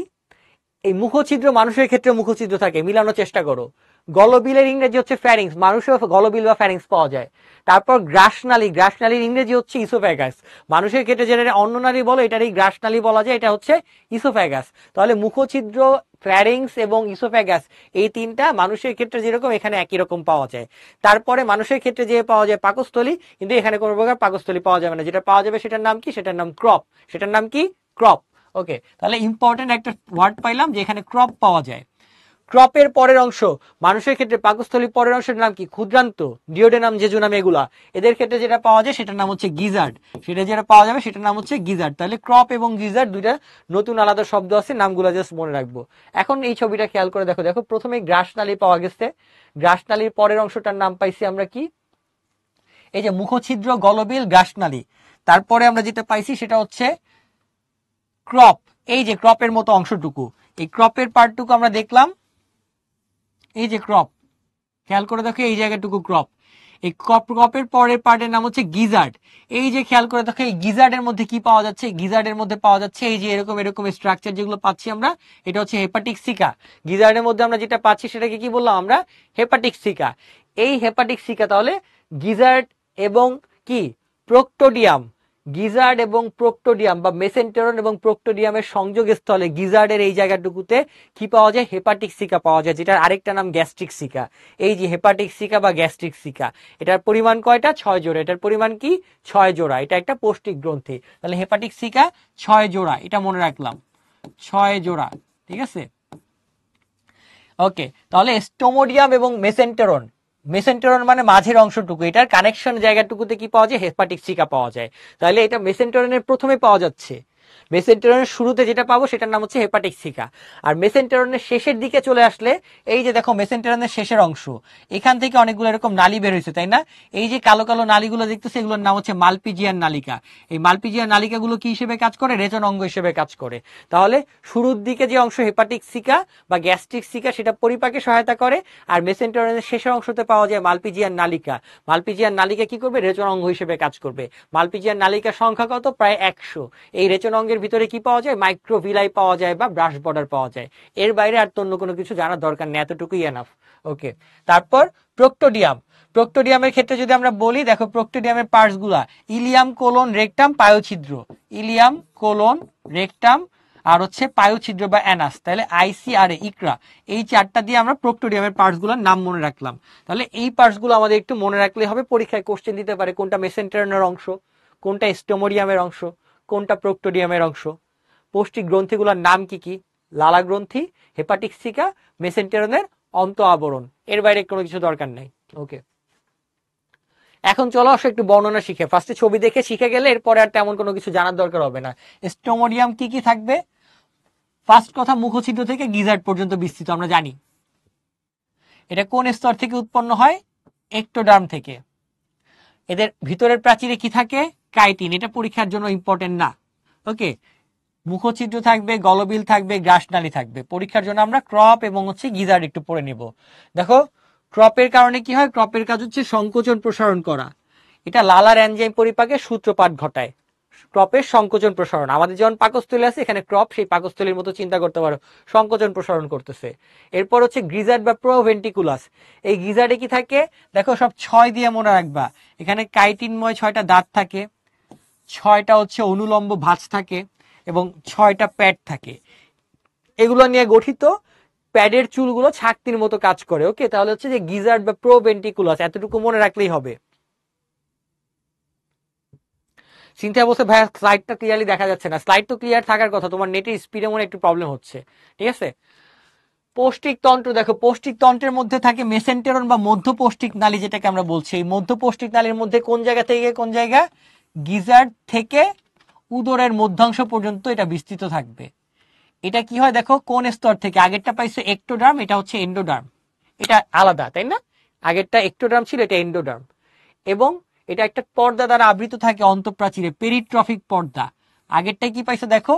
এই মুখছিদ্র মানুষের ক্ষেত্রে মুখছিদ্র থাকে, মিলানোর চেষ্টা করো। গলবিলের ইংরেজি হচ্ছে ফ্যারিংস, মানুষের গলবিল বা ফ্যারিংস পাওয়া যায়। তারপর গ্রাসনালী, গ্রাসনালীর ইংরেজি হচ্ছে ইসোফ্যাগাস। মানুষের ক্ষেত্রে যেটা অন্ননালী বলো এটারই গ্রাসনালী বলা যায়, এটা হচ্ছে ইসোফ্যাগাস। তাহলে মুখছিদ্র, ফ্যারিংস এবং ইসোফ্যাগাস এই তিনটা মানুষের ক্ষেত্রে যেরকম এখানে একই রকম পাওয়া যায়। তারপরে মানুষের ক্ষেত্রে যে পাওয়া যায় পাকস্থলী, কিন্তু এখানে কোনো প্রকার পাকস্থলী পাওয়া যাবে না। যেটা পাওয়া যাবে সেটার নাম কি? সেটার নাম ক্রপ। সেটার নাম কি? ক্রপ। ওকে, তাহলে ইম্পর্টেন্ট একটা ওয়ার্ড পাইলাম যে এখানে ক্রপ পাওয়া যায়। ক্রপের পরের অংশ মানুষের ক্ষেত্রে পাকস্থলীর পরের অংশের নাম কি? ক্ষুদ্রান্ত, ডিওডেনাম, জেজুনাম, এগুলা। এদের ক্ষেত্রে যেটা পাওয়া যায় সেটার নাম হচ্ছে গিজার্ড। সেটা যেটা পাওয়া যাবে সেটার নাম হচ্ছে গিজার্ড। তাহলে ক্রপ এবং গিজার্ড দুইটা নতুন আলাদা শব্দ আছে, নামগুলো জাস্ট মনে রাখবো। এখন এই ছবিটা খেয়াল করে দেখো, দেখো প্রথমে গ্রাসনালী পাওয়া গেছে। গ্রাসনালীর পরের অংশটার নাম পাইছি আমরা কি? এই যে মুখছিদ্র, গলবিল, গ্রাসনালী। তারপরে আমরা যেটা পাইছি সেটা হচ্ছে ক্রপ। এই যে ক্রপের মতো অংশটুকু, এই ক্রপের পার্টটুকু আমরা দেখলাম। এই যে ক্রপ, খেয়াল করে দেখো এই জায়গাটুকু ক্রপ। এই ক্রপের পরের পার্টের নাম হচ্ছে গিজার্ড। এই যে খেয়াল করে দেখো এই গিজার্ডের মধ্যে কি পাওয়া যাচ্ছে? গিজার্ডের মধ্যে পাওয়া যাচ্ছে এই যে এরকম এরকম স্ট্রাকচার যেগুলো পাচ্ছি আমরা, এটা হচ্ছে হেপাটিক সিকা। গিজার্ডের মধ্যে আমরা যেটা পাচ্ছি সেটাকে কি বললাম আমরা? Hepatic seeker. এই হেপাটিক সিকা তাহলে গিজার্ড এবং কি প্রোক্টোডিয়াম, গিজার্ড এবং প্রোক্টোডিয়াম বা মেসেন্টেরন এবং প্রোক্টোডিয়ামের সংযোগ স্থলে গিজার্ডের এই জায়গাটুকুতে কি পাওয়া যায়? হেপাটিক সিকা পাওয়া যায়, যেটার আরেকটা নাম গ্যাস্ট্রিক সিকা। এই যে হেপাটিক সিকা বা গ্যাস্ট্রিক সিকা, এটার পরিমাণ কয়টা? 6 জোড়া। এটার পরিমাণ কি? 6 জোড়া। এটা একটা পৌষ্টিক গ্রন্থি। তাহলে হেপাটিক সিকা 6 জোড়া, এটা মনে রাখলাম, 6 জোড়া। ঠিক আছে, ওকে। তাহলে স্টোমোডিয়াম এবং মেসেন্টেরন, মেসেন্টেরন মানে মাঝের অংশটুকু, এটার কানেকশন জায়গাটুকুতে কি পাওয়া যায়? হেপাটিক সিকা পাওয়া যায়। তাহলে এটা মেসেন্টেরনের প্রথমে পাওয়া যাচ্ছে। মেসেন্টেরনের শুরুতে যেটা পাবো সেটার নাম হচ্ছে হেপাটিক সিকা। আর মেসেন্টেরনের শেষের দিকে চলে আসলে এই যে দেখো মেসেন্টেরনের শেষের অংশ, এখান থেকে অনেকগুলো এরকম নালী বের হয়েছে, তাই না? এই যে কালো কালো নালীগুলো দেখতেছে এগুলোর নাম হচ্ছে মালপিজিয়ান নালিকা। এই মালপিজিয়ান নালিকাগুলো কি হিসেবে কাজ করে? রেচন অঙ্গ হিসেবে কাজ করে। তাহলে শুরুর দিকে যে অংশ হেপাটিক সিকা বা গ্যাস্ট্রিক সিকা সেটা পরিপাকে সহায়তা করে, আর মেসেন্টেরনের শেষের অংশতে পাওয়া যায় মালপিজিয়ান নালিকা। মালপিজিয়ান নালিকা কি করবে? রেচন অঙ্গ হিসেবে কাজ করবে। মালপিজিয়ান নালিকার সংখ্যা কত? প্রায় 100। এই রেচন অঙ্গের ভিতরে কি পাওয়া যায়? মাইক্রোভিলাই পাওয়া যায় বা ব্রাশ বর্ডার পাওয়া যায়। এর বাইরে আর তো অন্য কোনো কিছু জানার দরকার নেই, এতটুকুই এনাফ। ওকে, তারপর প্রোক্টোডিয়াম। প্রোক্টোডিয়ামের ক্ষেত্রে যদি আমরা বলি, দেখো প্রোক্টোডিয়ামের পার্টস গুলা ইলিয়াম, কোলন, রেকটাম, পায়োছিদ্র। ইলিয়াম, কোলন, রেকটাম আর হচ্ছে পায়োছিদ্র বা অ্যানাস। তাহলে আইসি আর ইকরা, এই চারটা দিয়ে আমরা প্রোক্টোডিয়ামের পার্টস গুলোর নাম মনে রাখলাম। তাহলে এই পার্টস গুলো আমাদের একটু মনে রাখলে হবে, পরীক্ষায় কোশ্চেন দিতে পারে কোনটা মেসেন্টেরনের অংশ, কোনটা স্টোমোডিয়ামের অংশ, কোনটা প্রোক্টোডিয়ামের অংশ। পৌষ্টিক গ্রন্থিগুলোর নাম কি কি? লালা গ্রন্থি, হেপাটিক সিকা, মেসেন্টেরনের অন্ত আবরণ। এর বাইরে কোনো কিছু দরকার নাই। ওকে, এখন চলো আসো একটু বর্ণনা শিখে। ফার্স্টে ছবি দেখে শিখে গেলে এরপরে আর তেমন কোনো কিছু জানার দরকার হবে না। স্টোমোডিয়াম কি কি থাকবে? ফার্স্ট কথা, মুখছিদ্র থেকে গিজার্ড পর্যন্ত বিস্তৃত, আমরা জানি। এটা কোন স্তর থেকে উৎপন্ন হয়? একটোডার্ম থেকে। এদের ভিতরের প্রাচীরে কি থাকে? কাইটিন। এটা পরীক্ষার জন্য ইম্পর্টেন্ট না। ওকে, মুখছিদ্র থাকবে, গলবিল থাকবে, গ্রাসনালী থাকবে। পরীক্ষার জন্য আমরা ক্রপ এবং হচ্ছে গিজার্ড একটু পড়ে নিব। দেখো ক্রপের কারণে কি হয়? ক্রপের কাজ হচ্ছে সংকোচন প্রসারণ করা। এটা লালার এনজাইম পরিপাকের সূত্রপাত ঘটায়। ক্রপের সংকোচন প্রসারণ, আমাদের যেমন পাকস্থলী আছে, এখানে ক্রপ সেই পাকস্থলীর মতো চিন্তা করতে পারো, সংকোচন প্রসারণ করতেছে। এরপর হচ্ছে গিজার্ড বা প্রোভেন্টিকুলাস। এই গিজার্ডে কি থাকে? দেখো সব 6 দিয়ে মনে রাখবা। এখানে কাইটিনময় 6টা দাঁত থাকে, 6টা হচ্ছে অনুলম্ব ভাঁজ থাকে এবং 6টা প্যাড থাকে। এগুলো নিয়ে গঠিত। প্যাডের চুলগুলো ছাকতির মতো কাজ করে। ওকে, তাহলে হচ্ছে যে গিজার্ড বা প্রোভেন্টিকুলাস, এতটুকু মনে রাখলেই হবে। সিনথিয়া বলছে ভাই স্লাইডটা ক্লিয়ারলি দেখা যাচ্ছে না। স্লাইড তো ক্লিয়ার থাকার কথা, তোমার নেটের স্পিডে মনে একটু প্রবলেম হচ্ছে। ঠিক আছে, পৌষ্টিক তন্ত্র দেখো, পৌষ্টিক তন্ত্রের মধ্যে থাকে মেসেন্টেরন বা মধ্য পৌষ্টিক নালী, যেটাকে আমরা বলছি। এই মধ্য পৌষ্টিক নালীর মধ্যে কোন জায়গা থেকে কোন জায়গা? গিজার্ড থেকে উদরের মধ্যাংশ পর্যন্ত এটা বিস্তৃত থাকবে। এটা কি হয় দেখো, কোন স্তর থেকে? আগেরটা পাইছো একটোডার্ম, এটা হচ্ছে এন্ডোডার্ম। এটা আলাদা, তাই না? আগেরটা একটোডার্ম ছিল, এটা এন্ডোডার্ম। এবং এটা একটা পর্দা দ্বারা আবৃত থাকে, অন্তঃপ্রাচীরে, পেরিট্রফিক পর্দা। আগেরটা কি পাইছো দেখো,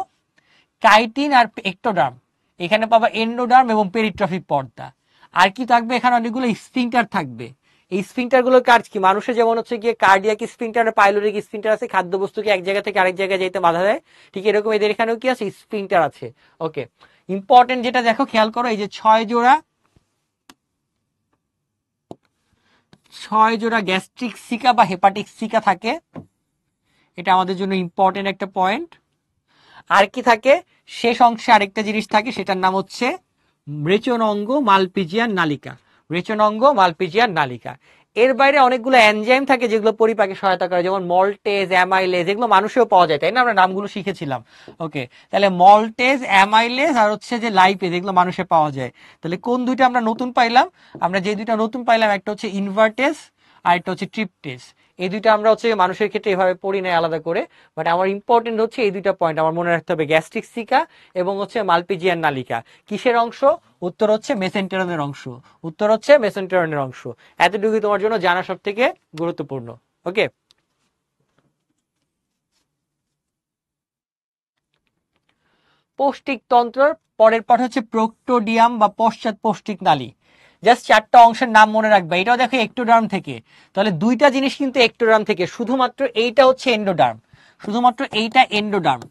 কাইটিন আর একটোডার্ম। এখানে পাবা এন্ডোডার্ম এবং পেরিট্রফিক পর্দা। আর কি থাকবে? এখানে অনেকগুলো স্ফিংটার থাকবে। এই স্ফিংটার গুলোর কাজ কি? মানুষের যেমন হচ্ছে গিয়ে কার্ডিয়াক স্ফিংটার, পাইলোরিক স্ফিংটার আছে, খাদ্যবস্তুকে এক জায়গা থেকে আরেক জায়গায় যেতে বাধা দেয়, ঠিক এরকম এদের এখানেও কি আছে? স্ফিংটার আছে। ওকে, ইম্পর্টেন্ট যেটা দেখো খেয়াল করো, এই যে 6 জোড়া 6 জোড়া গ্যাস্ট্রিক সিকা বা হেপাটিক সিকা থাকে, এটা আমাদের জন্য ইম্পর্টেন্ট একটা পয়েন্ট। আর কি থাকে, শেষ অংশে আরেকটা জিনিস থাকে, সেটার নাম হচ্ছে রেচনাঙ্গ মালপিজিয়ান নালিকা। রেচনাঙ্গ মালপিজিয়ান নালিকা। এর বাইরে অনেকগুলো এনজাইম থাকে যেগুলো পরিপাকে সহায়তা করে, যেমন মল্টেজ, অ্যামাইলেজ, এগুলো মানুষেও পাওয়া যায়, তাই না? আমরা নামগুলো শিখেছিলাম। ওকে, তাহলে মল্টেজ, অ্যামাইলেজ আর হচ্ছে যে লাইপেজ, এগুলো মানুষে পাওয়া যায়। তাহলে কোন দুইটা আমরা নতুন পাইলাম? আমরা যে দুইটা নতুন পাইলাম, একটা হচ্ছে ইনভার্টেজ আর একটা হচ্ছে ট্রিপটেজ। এই দুইটা আমরা হচ্ছে মানুষের ক্ষেত্রে এভাবে পড়ি নাই আলাদা করে, বাট আমার ইম্পর্টেন্ট হচ্ছে এই দুইটা পয়েন্ট আমার মনে রাখতে হবে, গ্যাস্ট্রিক সিকা এবং হচ্ছে মালপিজিয়ান নালিকা। কিসের অংশ? উত্তর হচ্ছে মেসেন্টেরনের অংশ। উত্তর হচ্ছে মেসেন্টেরনের অংশ। এতটুকুই তোমার জন্য জানা সব থেকে গুরুত্বপূর্ণ। ওকে, পৌষ্টিক তন্ত্রের পরের পাঠ হচ্ছে প্রোক্টোডিয়াম বা পশ্চাৎ পৌষ্টিক নালী। জাস্ট 4টা অংশের নাম মনে রাখবে। এটাও দেখো একটোডার্ম থেকে, তাহলে দুইটা জিনিস কিন্তু একটোডার্ম থেকে, শুধুমাত্র এইটা হচ্ছে এন্ডোডার্ম, শুধুমাত্র এইটা এন্ডোডার্ম,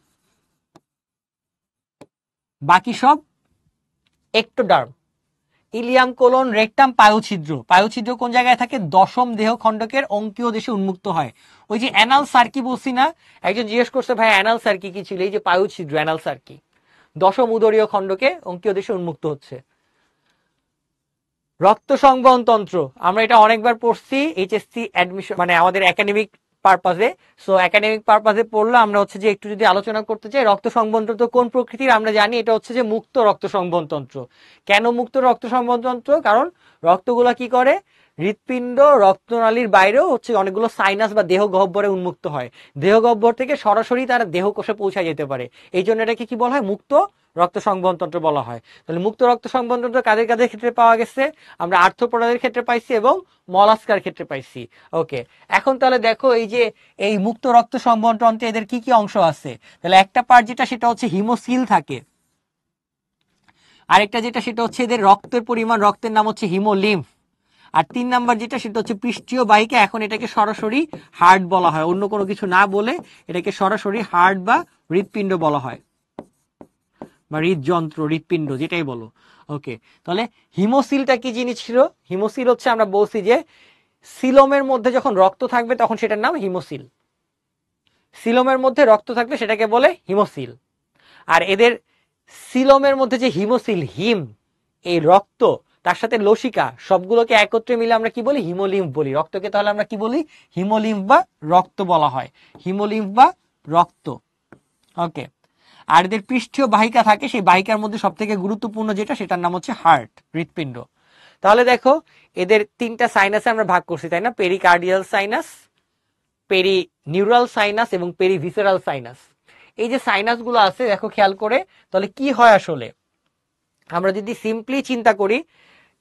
বাকি সব একটোডার্ম। ইলিয়াম, কোলন, রেকটাম, পায়ুছিদ্র। পায়ুছিদ্র কোন জায়গায় থাকে? দশম দেহ খণ্ডকের অঙ্কীয় দেশে উন্মুক্ত হয়। ওই যে অ্যানাল সার্কি বলছি না, একজন জিজ্ঞেস করছে ভাই অ্যানাল সার্কি কি ছিল? এই যে পায়ুছিদ্র, অ্যানাল সার্কি, দশম উদরীয় খণ্ডকে অঙ্কীয় দেশে উন্মুক্ত হচ্ছে। রক্ত সংবহন তন্ত্র, আমরা এটা অনেকবার পড়ছি এইচএসসি অ্যাডমিশন, মানে আমাদের একাডেমিক পারপাজে। সো একাডেমিক পারপাজে পড়লে আমরা হচ্ছে যে একটু যদি আলোচনা করতে চাই, রক্ত সংবহন তন্ত্র কোন প্রকৃতির আমরা জানি, এটা হচ্ছে যে মুক্ত রক্ত সংবহন তন্ত্র। কেন মুক্ত রক্ত সংবহন তন্ত্র? কারণ রক্তগুলা কি করে, হৃৎপিণ্ড, রক্তনালীর বাইরেও হচ্ছে অনেকগুলো সাইনাস বা দেহ গহ্বরে উন্মুক্ত হয়, দেহ গহ্বর থেকে সরাসরি তারা দেহ কোষে পৌঁছায় যেতে পারে। এই জন্য এটাকে কি বলা হয়? মুক্ত রক্ত সংবহন তন্ত্র বলা হয়। তাহলে মুক্ত রক্ত সংবহন তন্ত্র কাদের কাদের ক্ষেত্রে পাওয়া গেছে? আমরা আর্থ্রোপোডাদের ক্ষেত্রে পাইছি এবং মলাস্কার ক্ষেত্রে পাইছি। ওকে, এখন তাহলে দেখো এই যে এই মুক্ত রক্ত সংবহন তন্ত্রে এদের কি কি অংশ আছে? তাহলে একটা পার্ট যেটা, সেটা হচ্ছে হিমোসিল থাকে। আরেকটা যেটা, সেটা হচ্ছে এদের রক্তের পরিমাণ, রক্তের নাম হচ্ছে হিমোলিম্ফ। আর 3 নাম্বার যেটা, সেটা হচ্ছে পৃষ্ঠীয় বাহিকা। এখন এটাকে সরাসরি হার্ট বলা হয়, অন্য কোনো কিছু না বলে এটাকে সরাসরি হার্ট বা হৃৎপিণ্ড বলা হয়, বা হৃদযন্ত্র, হৃৎপিণ্ড, যেটাই বলো। ওকে, তাহলে হিমোসিলটা কি জিনিস ছিল? হিমোসিল হচ্ছে, আমরা বলছি যে সিলোমের মধ্যে যখন রক্ত থাকবে তখন সেটার নাম হিমোসিল। সিলোমের মধ্যে রক্ত থাকলে সেটাকে বলে হিমোসিল। আর এদের সিলোমের মধ্যে যে হিমোসিল, হিম, এই রক্ত, তার সাথে লসিকা, সবগুলোকে একত্রে মিলে আমরা কি বলি? হিমোলিম্ফ বলি। রক্তকে তাহলে আমরা কি বলি? হিমোলিম্ফ বা রক্ত বলা হয়, হিমোলিম্ফ বা রক্ত। ওকে, আর এদের পৃষ্ঠীয় বাহিকা থাকে, সেই বাহিকার মধ্যে সব থেকে গুরুত্বপূর্ণ যেটা, সেটার নাম হচ্ছে হার্ট, হৃৎপিণ্ড। তাহলে দেখো এদের 3টা সাইনাসে আমরা ভাগ করছি, তাই না? Pericardial sinus, perineural sinus এবং পেরিভিসেরাল সাইনাস। এই যে সাইনাস গুলো আছে, দেখো খেয়াল করে, তাহলে কি হয় আসলে, আমরা যদি সিম্পলি চিন্তা করি,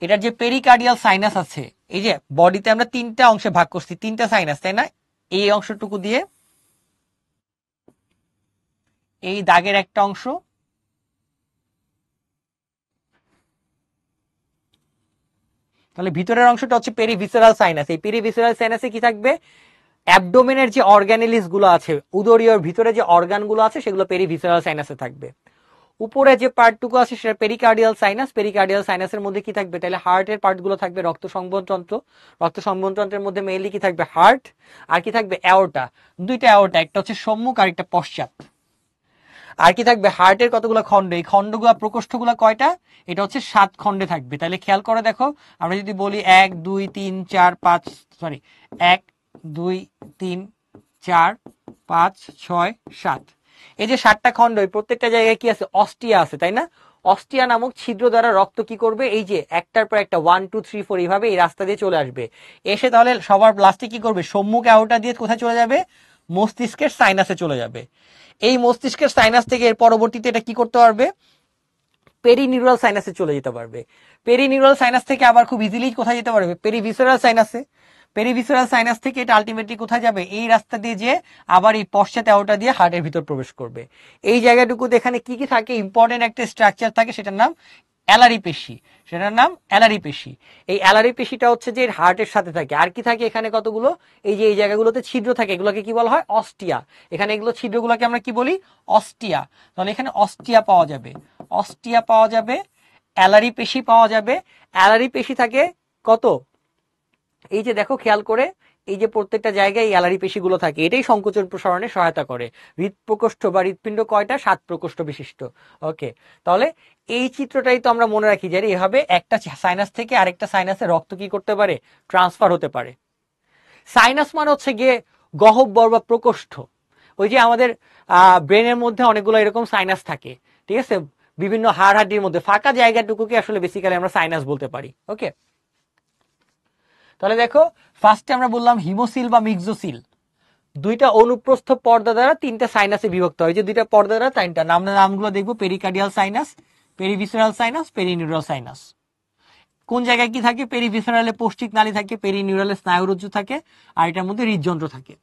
এটার যে পেরিকার্ডিয়াল সাইনাস আছে, এই যে বডিতে আমরা 3টা অংশে ভাগ করছি, 3টা সাইনাস, তাই না? এই অংশটুকু দিয়ে, এই দাগের একটা অংশ, তাহলে ভিতরের অংশটা হচ্ছে পেরিভিসেরাল সাইনাস। এই পেরিভিসেরাল সাইনাসে কি থাকবে? অ্যাবডোমেনের যে অর্গানেলিস গুলো আছে, উদরীয় ভিতরে যে অর্গান গুলো আছে, সেগুলো পেরিভিসেরাল সাইনাসে থাকবে। উপরে যে পার্টটুকু আছে সেটা পেরিকার্ডিয়াল সাইনাস। পেরিকার্ডিয়াল সাইনাসের মধ্যে কি থাকবে? তাহলে হার্টের পার্টগুলো থাকবে, রক্ত সংবহন তন্ত্র। রক্ত সংবহন তন্ত্রের মধ্যে মেইনলি কি থাকবে? হার্ট। আর কি থাকবে? অ্যাওর্টা। দুইটা অ্যাওর্টা, একটা হচ্ছে সম্মুখ আর একটা পশ্চাৎ। আর কি থাকবে? হার্টের কতগুলো খণ্ড, এই খণ্ডগুলো, প্রকোষ্ঠগুলো কয়টা? এটা হচ্ছে 7 খণ্ডে থাকবে। তাহলে খেয়াল করে দেখো, আমরা যদি বলি 1 2 3 4 5, সরি, 1 2 3 4 5 6 7, এই যে 7টা খণ্ড, এই প্রত্যেকটা জায়গায় কি আছে? অস্টিয়া আছে, তাই না? অস্টিয়া নামক ছিদ্র দ্বারা রক্ত কি করবে? এই যে একটার পর একটা 1 2 3 4 এইভাবে এই রাস্তা দিয়ে চলে আসবে। এসে তাহলে সবার লাস্টে কি করবে? সম্মুখ অ্যাওর্টা দিয়ে কোথায় চলে যাবে? মস্তিষ্কের সাইনাসে চলে যাবে। এই মস্তিষ্কের সাইনাস থেকে এর পরবর্তীতে এটা কি করতে পারবে? পেরিনিউরাল সাইনাসে চলে যেতে পারবে। পেরিনিউরাল সাইনাস থেকে আবার খুব ইজিলি কোথায় যেতে পারবে? পেরিভিসেরাল সাইনাসে। পেরিভিসেরাল সাইনাস থেকে এটা আলটিমেটলি কোথায় যাবে? এই রাস্তা দিয়ে যে আবার এই পশ্চাৎ অ্যাওর্টা দিয়ে হার্টের ভিতর প্রবেশ করবে। এই জায়গাটুকুতে এখানে কি কি থাকে? ইম্পর্টেন্ট একটা স্ট্রাকচার থাকে, সেটার নাম অ্যালারি পেশি। সেটার নাম অ্যালারি পেশি। এই অ্যালারি পেশিটা হচ্ছে যে হার্টের সাথে থাকে। আর কি থাকে এখানে? কতগুলো, এই যে এই জায়গাগুলোতে ছিদ্র থাকে, এগুলোকে কি বলা হয়? অস্টিয়া। এখানে এগুলো ছিদ্রগুলোকে আমরা কি বলি? অস্টিয়া। তাহলে এখানে অস্টিয়া পাওয়া যাবে, অস্টিয়া পাওয়া যাবে, অ্যালারি পেশি পাওয়া যাবে। অ্যালারি পেশি থাকে কত? এই যে দেখো খেয়াল করে, এই যে প্রত্যেকটা জায়গায় এই অ্যালারি পেশিগুলো থাকে, এটাই সংকোচন প্রসারণে সহায়তা করে। হৃদপ্রকোষ্ঠ বা হৃৎপিণ্ড কয়টা? 7 প্রকোষ্ঠ বিশিষ্ট। ওকে, তাহলে এই চিত্রটাই তো আমরা মনে রাখি যে এভাবে একটা সাইনাস থেকে আরেকটা সাইনাসে রক্ত কি করতে পারে? ট্রান্সফার হতে পারে। সাইনাস মানে হচ্ছে গিয়ে গহ্বর বা প্রকোষ্ঠ। ওই যে আমাদের ব্রেনের মধ্যে অনেকগুলো এরকম সাইনাস থাকে, ঠিক আছে, বিভিন্ন হাড় হাড্ডির মধ্যে ফাঁকা জায়গাটুকুকে আসলে বেসিক্যালি আমরা সাইনাস বলতে পারি। ওকে, তাহলে দেখো ফার্স্টে আমরা বললাম হিমোসিল বা মিক্সোসিল, দুইটা অনুপ্রস্থ পর্দা দ্বারা তিনটা সাইনাসে বিভক্ত হয়। যে দুইটা পর্দা দ্বারা তিনটা নামগুলো দেখবো, pericardial sinus, perivisceral sinus, perineural sinus. কোন জায়গায় কি থাকে? পেরিভিসেরালে পৌষ্টিক নালী থাকে, পেরিনিউরালে স্নায়ুরজ্জু থাকে, আর এটার মধ্যে হৃদযন্ত্র থাকে।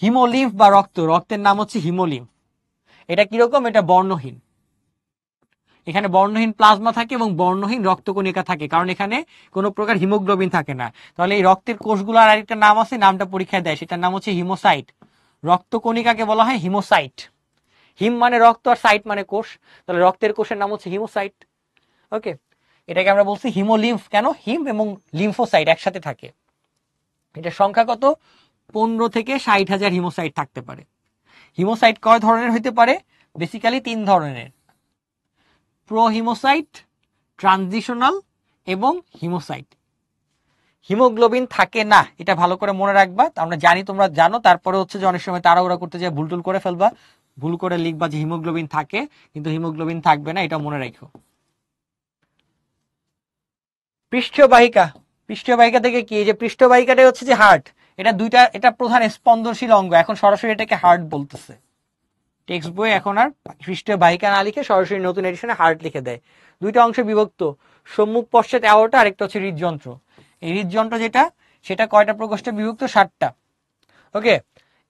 হিমোলিম্ফ বা রক্ত, রক্তের নাম হচ্ছে হিমোলিম্ফ। এটা কিরকম? এটা বর্ণহীন। এখানে বর্ণহীন প্লাজমা থাকে এবং বর্ণহীন রক্তকণিকা থাকে, কারণ এখানে কোনো প্রকার হিমোগ্লোবিন থাকে না। তাহলে এই রক্তের কোষগুলোর আরেকটা নাম আছে, নামটা পরীক্ষায় দেয়, সেটার নাম হচ্ছে হিমোসাইট। রক্তকণিকাকে বলা হয় হিমোসাইট। হিম মানে রক্ত আর সাইট মানে কোষ, তাহলে রক্তের কোষের নাম হচ্ছে হিমোসাইট। ওকে, এটাকে আমরা বলছি হিমোলিম্ফ। কেন? হিম এবং লিম্ফোসাইট একসাথে থাকে। এটার সংখ্যা কত? 15 থেকে 60,000 হিমোসাইট থাকতে পারে। হিমোসাইট কয় ধরনের হইতে পারে? বেসিক্যালি 3 ধরনের: প্রোহিমোসাইট, ট্রানজিশনাল এবং হিমোসাইট। হিমোগ্লোবিন থাকে না, এটা ভালো করে মনে রাখবা। আমরা জানি তোমরা জানো, তারপরে হচ্ছে যে অনেক সময় তাড়াহুড়া করতে যায় ভুল টুল করে ফেলবা, ভুল করে লিখবা যে হিমোগ্লোবিন থাকে, কিন্তু হিমোগ্লোবিন থাকবে না, এটা মনে রাখো। পৃষ্ঠীয় বাহিকা, পৃষ্ঠীয় বাহিকা থেকে কি? এই যে পৃষ্ঠীয় বাহিকাটা হচ্ছে যে হার্ট, এটা দুইটা, এটা প্রধান স্পন্দনশীল অঙ্গ, এখন সরাসরি এটাকে হার্ট বলতেছে। টেক্সট বই এখন আর পৃষ্ঠীয় বাহিকা না লিখে সরাসরি নতুন এডিশনে হার্ট লিখে দেয়। দুইটা অংশে বিভক্ত, সম্মুখ পশ্চাৎ অ্যাওর্টা, আরেকটা হচ্ছে হৃদযন্ত্র। এই হৃদযন্ত্র যেটা, সেটা কয়টা প্রকোষ্ঠে বিভক্ত? 7টা। ওকে,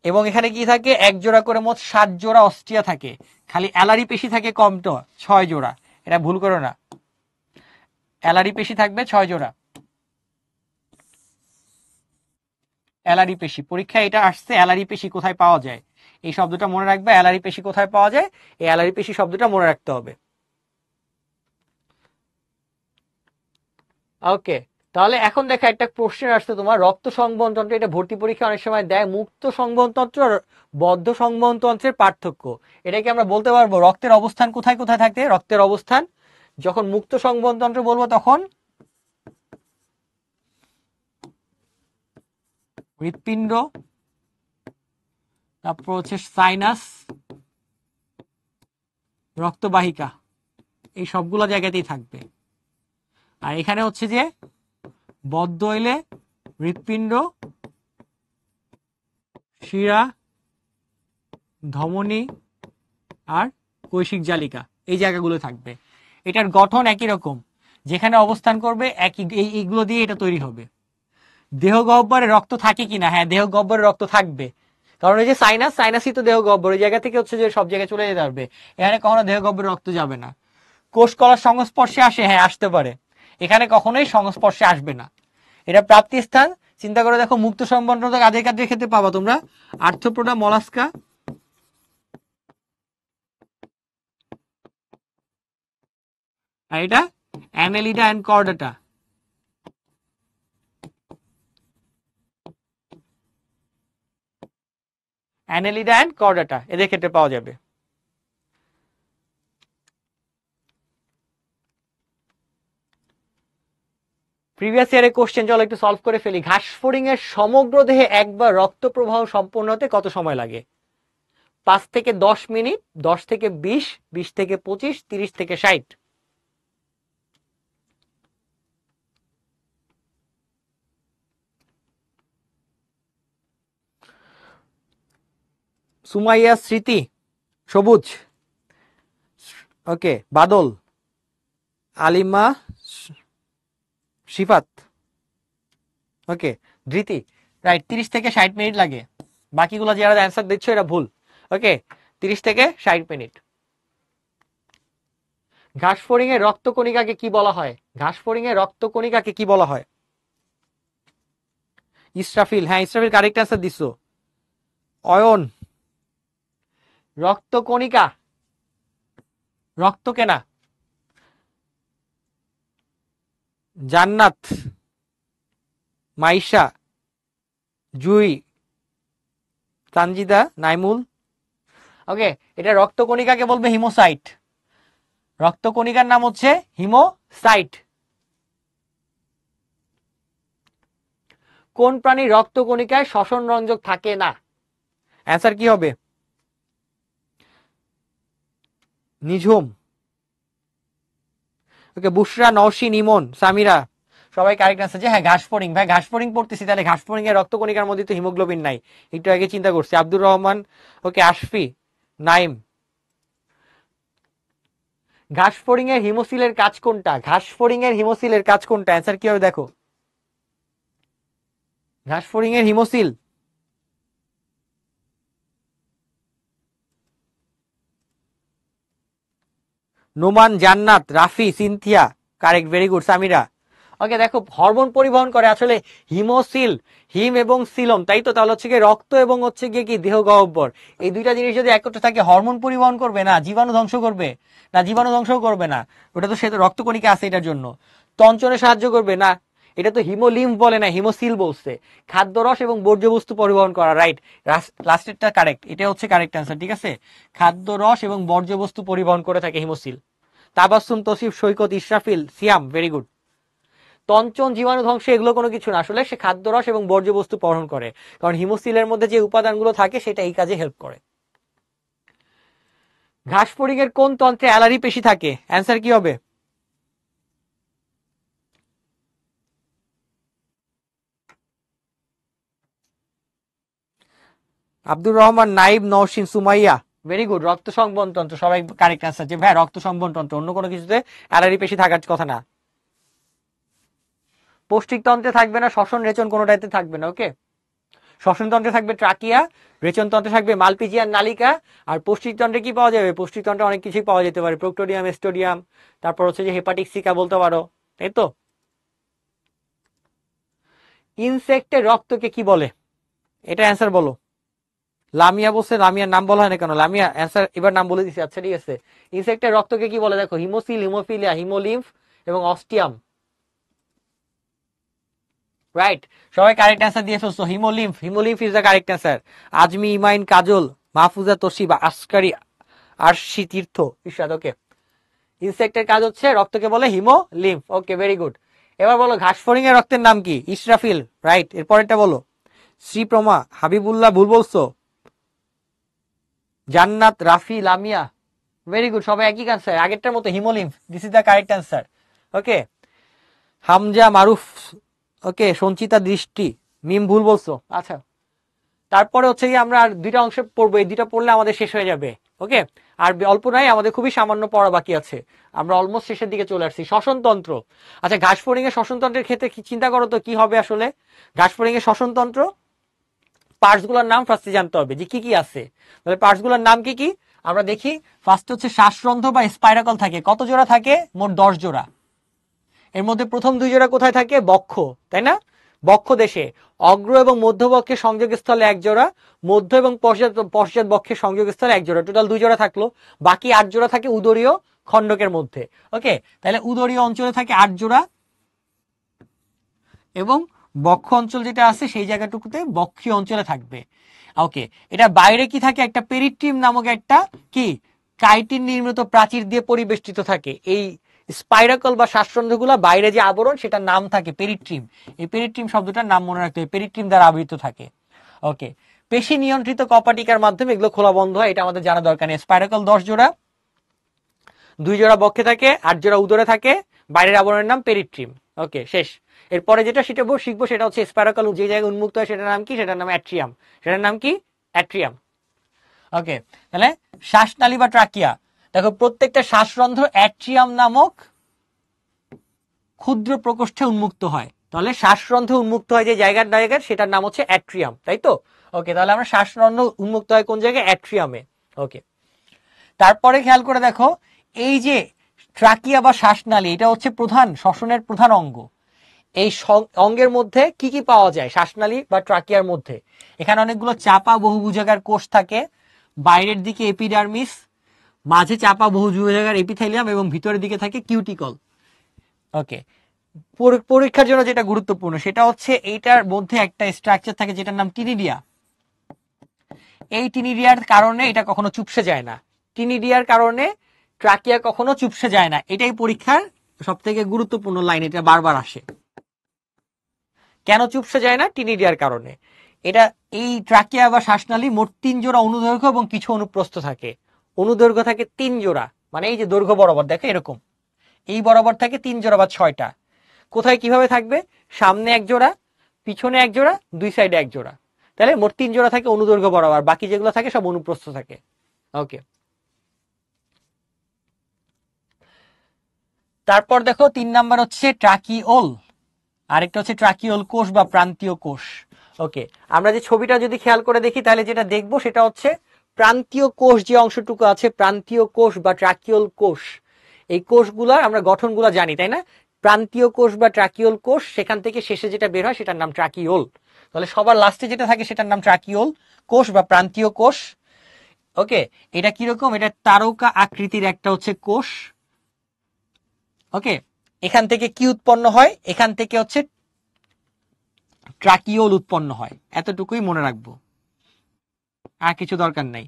এবং এখানে কি থাকে? এক জোড়া করে মোট 7 জোড়া অস্ট্রিয়া থাকে। খালি অ্যালারি পেশি থাকে কমটো 6 জোড়া, এটা ভুল করো না। অ্যালারি পেশি থাকবে 6 জোড়া। অ্যালারি পেশি, পরীক্ষায় এটা আসছে, অ্যালারি পেশি কোথায় পাওয়া যায়, এই শব্দটা মনে রাখবে। অ্যালারি পেশি কোথায় পাওয়া যায়, এই অ্যালারি পেশি শব্দটা মনে রাখতে হবে। ওকে, তাহলে এখন দেখা একটা কোশ্চেন আসছে তোমার, রক্ত সংবহন তন্ত্র, এটা ভর্তি পরীক্ষা অনেক সময় দেয়, মুক্ত সংবহন তন্ত্র আর বদ্ধ সংবহন তন্ত্রের পার্থক্য। এটাকে আমরা বলতে পারবো রক্তের অবস্থান কোথায় কোথায় থাকে? রক্তের অবস্থান যখন মুক্ত সংবহন তন্ত্র বলবো তখন হৃৎপিণ্ড, তারপর হচ্ছে সাইনাস, রক্তবাহিকা, এই সবগুলো জায়গাতেই থাকবে। আর এখানে হচ্ছে যে বদ্ধ হইলে হৃৎপিণ্ড, শিরা, ধমনী আর কৈশিক জালিকা, এই জায়গাগুলো থাকবে। এটার গঠন একই রকম, যেখানে অবস্থান করবে একই, এইগুলো দিয়ে এটা তৈরি হবে। দেহ গহ্বরে রক্ত থাকে কিনা? হ্যাঁ, দেহ গহ্বরে রক্ত থাকবে, কারণ এই যে সাইনাস, সাইনাসই তো দেহ গহ্বর, ওই জায়গা থেকে হচ্ছে যে সব জায়গায় চলে যেতে পারবে। এখানে কখনো দেহ গহ্বরে রক্ত যাবে না। কোষ কলার সংস্পর্শে আসে, হ্যাঁ আসতে পারে, এখানে কখনোই সংস্পর্শে আসবে না। এটা প্রাপ্তি স্থান। চিন্তা করে দেখো, মুক্ত সম্বন্ধ কাদের কাদের ক্ষেত্রে পাবা তোমরা? আর্থ্রোপোডা, মলাস্কা, আর এটা Annelida and Chordata. Annelida and Chordata এদের ক্ষেত্রে পাওয়া যাবে। প্রিভিয়াস ইয়ারের কোশ্চেন, চলো একটু সলভ করে ফেলি। ঘাস ফড়িং এর সমগ্র দেহে একবার রক্ত প্রবাহ সম্পন্ন হতে কত সময় লাগে? 5 থেকে 10 মিনিট, 10 থেকে 20, 20 থেকে 25, 30 থেকে 60। সুমাইয়া স্মৃতি, সবুজ, ওকে, বাদল, আলিমা, শিফাত, ওকে, ধৃতি, রাইট। 30 থেকে 60 মিনিট লাগে। বাকিগুলো যারা অ্যান্সার দিচ্ছ এটা ভুল। ওকে, 30 থেকে 60 মিনিট। ঘাস ফড়িং এর রক্তকণিকাকে কি বলা হয়? ঘাস ফড়িং এর রক্তকণিকাকে কি বলা হয়? ইসরাফিল, হ্যাঁ ইসরাফিল কারেক্ট অ্যান্সার দিছো। অয়ন, রক্তকণিকা, রক্ত কেনা। জান্নাত, মাইশা, জুই, তানজিদা, নাইমুল। ওকে, এটা রক্তকণিকাকে বলবে হিমোসাইট। রক্তকণিকার নাম হচ্ছে হিমোসাইট। কোন প্রাণীর রক্তকণিকায় শ্বসন রঞ্জক থাকে না? অ্যান্সার কি হবে? নিঝুম। ওকে, বুশরা, নওশিন, ইমন, সামিরা, সবাই কারেক্ট আনসার যে হ্যাঁ ঘাসফড়িং। ভাই ঘাসফড়িং পড়তেছি, তাহলে ঘাসফড়িং এর রক্তকণিকার মধ্যে তো হিমোগ্লোবিন নাই, একটু আগে চিন্তা করছি। আব্দুর রহমান, ওকে, আশফি, নাইম। ঘাসফড়িং এর হিমোসিলের কাজ কোনটা? ঘাসফড়িং এর হিমোসিলের কাজ কোনটা? অ্যান্সার কি হবে দেখো। ঘাসফড়িং এর haemocoel Noman, Jannat, Rafi, Sinthia, correct, very good, Samira. Okay, দেখো হরমোন পরিবহন করে আসলে হিমোসিল, হিম এবং সিলম, তাই তো? তাহলে হচ্ছে গিয়ে রক্ত এবং হচ্ছে গিয়ে কি দেহ গহ্বর, এই দুইটা জিনিস যদি একত্রে থাকে হরমোন পরিবহন করবে না জীবাণু ধ্বংস করবে? না, জীবাণু ধ্বংস করবে না, ওটা তো সে তো রক্তকণিকা আছে এটার জন্য। তঞ্চনে সাহায্য করবে না, এটা তো হিমোলিম্ফ বলে না, হিমোসিল বলছে। খাদ্যরস এবং বর্জ্যবস্তু পরিবহন করা, রাইট, লাস্টেরটা কারেক্ট, এটা হচ্ছে কারেক্ট অ্যান্সার, ঠিক আছে। খাদ্যরস এবং বর্জ্যবস্তু পরিবহন করে থাকে হিমোসিল। তাবাসসুম, তসিফ, সৈকত, ইসরাফিল, সিয়াম, ভেরি গুড। তঞ্চন, জীবাণু ধ্বংস এগুলো কোনো কিছু না, আসলে সে খাদ্যরস এবং বর্জ্যবস্তু পরিবহন করে, কারণ হিমোসিলের মধ্যে যে উপাদানগুলো থাকে সেটা এই কাজে হেল্প করে। ঘাসফড়িং এর কোন তন্ত্রে অ্যালারি পেশি থাকে? অ্যান্সার কি হবে? Abdur Rahman, Naib, Naushin, Sumaiya, very good. রক্ত সংবহন তন্ত্র, সবাই কারেক্ট অ্যান্সার যে ভাই রক্ত সংবহন তন্ত্র, অন্য কোনো কিছুতে অ্যালারি পেশি থাকার কথা না। পৌষ্টিক তন্ত্রে থাকবে না, শ্বসন রেচন কোনোটাতে থাকবে না। ওকে, শ্বসন তন্ত্রে থাকবে ট্রাকিয়া, রেচন তন্ত্রে থাকবে মালপিজিয়ান নালিকা, আর পৌষ্টিক তন্ত্রে কি পাওয়া যাবে? পৌষ্টিক তন্ত্রে অনেক কিছুই পাওয়া যেতে পারে, প্রোক্টোডিয়াম, স্টোডিয়াম, তারপর হচ্ছে যে হেপাটিক সিকা বলতে পারো, তাই তো। ইনসেক্টের রক্তকে কি বলে? এটা অ্যান্সার বলো। লামিয়া বলছে, লামিয়ার নাম বলা হয় না কেন? লামিয়া অ্যান্সার এবার নাম বলে দিছি, আচ্ছা ঠিক আছে। ইনসেক্টের রক্তকে কি বলে দেখো? হিমোসিল, হিমোফিলিয়া, হিমোলিম্ফ এবং অস্টিয়াম, রাইট, সবাই কারেক্ট অ্যান্সার দিয়ে ফেলছো। Haemolymph, haemolymph is the correct answer. Azmi, Imain, Kajal, Mahfuza, Toshiba, Askari, Arshi, Tirtha, Irshad. Okay, ইনসেক্টের কাজ হচ্ছে রক্তকে বলে হিমোলিম্ফ। ওকে, ভেরি গুড। এবার বলো ঘাসফড়িং এর রক্তের নাম কি? ইসরাফিল, রাইট। এরপরেরটা বলো। শ্রীপ্রমা, হাবিবুল্লাহ, ভুল বলছো। জান্নাত, রাফি, লামিয়া, ভেরি গুড, সবাই একই অ্যান্সার, আগেরটার মতো haemolymph, this is the correct answer. Okay, Hamza, Maruf, okay, Sanchita, Drishti, Mim, ভুল বলছো। আচ্ছা, তারপরে হচ্ছে কি আমরা আর দুইটা অংশ পড়বো, এই দুইটা পড়লে আমাদের শেষ হয়ে যাবে। ওকে, আর অল্প নাই, আমাদের খুবই সামান্য পড়া বাকি আছে, আমরা অলমোস্ট শেষের দিকে চলে আসছি। শ্বসনতন্ত্র, আচ্ছা ঘাসফড়িং এর শ্বসনতন্ত্রের ক্ষেত্রে চিন্তা করো তো কি হবে আসলে। ঘাসফড়িং এর শ্বসনতন্ত্র পার্টস গুলোর নাম ফার্স্টে জানতে হবে যে কি কি আছে। তাহলে পার্টস গুলোর নাম কি কি আমরা দেখি। ফার্স্ট হচ্ছে শ্বাসরন্ধ্র বা স্পাইরাকল থাকে, কত জোড়া থাকে? মোট 10 জোড়া। এর মধ্যে প্রথম 2 জোড়া কোথায় থাকে? বক্ষ, তাই না? বক্ষ দেশে। অগ্র এবং মধ্যবক্ষের সংযোগস্থলে 1 জোড়া, মধ্য এবং পশ্চাৎ বক্ষের সংযোগস্থলে 1 জোড়া, টোটাল 2 জোড়া থাকলো। বাকি 8 জোড়া থাকে উদরীয় খণ্ডকের মধ্যে। ওকে, তাহলে উদরীয় অঞ্চলে থাকে 8 জোড়া, এবং বক্ষ অঞ্চল যেটা আছে সেই জায়গাটুকুতে বক্ষীয় অঞ্চলে থাকবে। ওকে, এটা বাইরে কি থাকে? একটা পেরিট্রিম নামক একটা কি কাইটিন নির্মিত প্রাচীর দিয়ে পরিবেষ্টিত থাকে। এই স্পাইরাকল বা শ্বাসরন্ধ্রগুলা বাইরে যে আবরণ সেটার নাম থাকে পেরিট্রিম। এই পেরিট্রিম শব্দটার নাম মনে রাখতে হবে, পেরিট্রিম দ্বারা আবৃত থাকে। ওকে, পেশি নিয়ন্ত্রিত কপাটিকার মাধ্যমে এগুলো খোলা বন্ধ হয়, এটা আমাদের জানা দরকার নেই। স্পাইরাকল 10 জোড়া, 2 জোড়া বক্ষে থাকে, 8 জোড়া উদরে থাকে, বাইরের আবরণের নাম পেরিট্রিম। ওকে, শেষ। এরপরে যেটা সেটা শিখবো সেটা হচ্ছে স্পাইরাকল যে জায়গায় উন্মুক্ত হয় সেটার নাম কি? সেটার নাম অ্যাট্রিয়াম। সেটার নাম কি? অ্যাট্রিয়াম। ওকে, তাহলে শ্বাসনালী বা ট্রাকিয়া, দেখো প্রত্যেকটা শ্বাসরন্ধ্র অ্যাট্রিয়াম নামক ক্ষুদ্র প্রকোষ্ঠে উন্মুক্ত হয়। তাহলে শ্বাসরন্ধ্র উন্মুক্ত হয় যে জায়গার সেটার নাম হচ্ছে অ্যাট্রিয়াম, তাই তো? ওকে, তাহলে আমরা শ্বাসরন্ধ্র উন্মুক্ত হয় কোন জায়গায়? অ্যাট্রিয়ামে। ওকে, তারপরে খেয়াল করে দেখো, এই যে ট্রাকিয়া বা শ্বাসনালী, এটা হচ্ছে প্রধান শ্বসনের প্রধান অঙ্গ। এই অঙ্গের মধ্যে কি কি পাওয়া যায় শ্বাসনালী বা ট্রাকিয়ার মধ্যে? এখানে অনেকগুলো চাপা বহুভুজাকার কোষ থাকে, বাইরের দিকে এপিডার্মিস, মাঝে চাপা বহুভুজাকার এপিথেলিয়াম, এবং ভিতরের দিকে থাকে কিউটিকল। ওকে, পরীক্ষার জন্য যেটা গুরুত্বপূর্ণ সেটা হচ্ছে এইটার মধ্যে একটা স্ট্রাকচার থাকে যেটার নাম টিনিডিয়া। এই টিনিডিয়ার কারণে এটা কখনো চুপসে যায় না। টিনিডিয়ার কারণে ট্রাকিয়া কখনো চুপসে যায় না। এটাই পরীক্ষার সব থেকে গুরুত্বপূর্ণ লাইন, এটা বারবার আসে। কেন চুপসে যায় না? টিনিডিয়ার কারণে। এটা এই ট্রাকিয়া বা শ্বাসনালী মোট 3 জোড়া অনুদৈর্ঘ্য এবং কিছু অনুপ্রস্থ থাকে। অনুদৈর্ঘ্য থাকে 3 জোড়া, মানে এই যে দৈর্ঘ্য বরাবর দেখো এরকম, এই বরাবর থাকে 3 জোড়া বা 6টা। কোথায় কিভাবে থাকবে? সামনে 1 জোড়া, পিছনে 1 জোড়া, 2 সাইডে 1 জোড়া। তাহলে মোট 3 জোড়া থাকে অনুদৈর্ঘ্য বরাবর, বাকি যেগুলো থাকে সব অনুপ্রস্থ থাকে। ওকে, তারপর দেখো 3 নাম্বার হচ্ছে ট্রাকিওল, আরেকটা হচ্ছে ট্রাকিওল কোষ বা প্রান্তীয় কোষ। ওকে, আমরা যে ছবিটা যদি খেয়াল করে দেখি তাহলে যেটা দেখবো সেটা হচ্ছে প্রান্তীয় কোষ যে অংশটুকু আছে, প্রান্তীয় কোষ বা ট্রাকিওল কোষ, এই কোষগুলার আমরা গঠনগুলো জানি তাই না? প্রান্তীয় কোষ বা ট্রাকিওল কোষ, সেখান থেকে শেষে যেটা বের হয় সেটার নাম ট্রাকিওল। তাহলে সবার লাস্টে যেটা থাকে সেটার নাম ট্রাকিওল কোষ বা প্রান্তীয় কোষ। ওকে, এটা কিরকম? এটা তারকা আকৃতির একটা হচ্ছে কোষ। ওকে, এখান থেকে কি উৎপন্ন হয়? এখান থেকে হচ্ছে ট্রাকিওল উৎপন্ন হয়, এতটুকুই মনে রাখবো, আর কিছু দরকার নাই।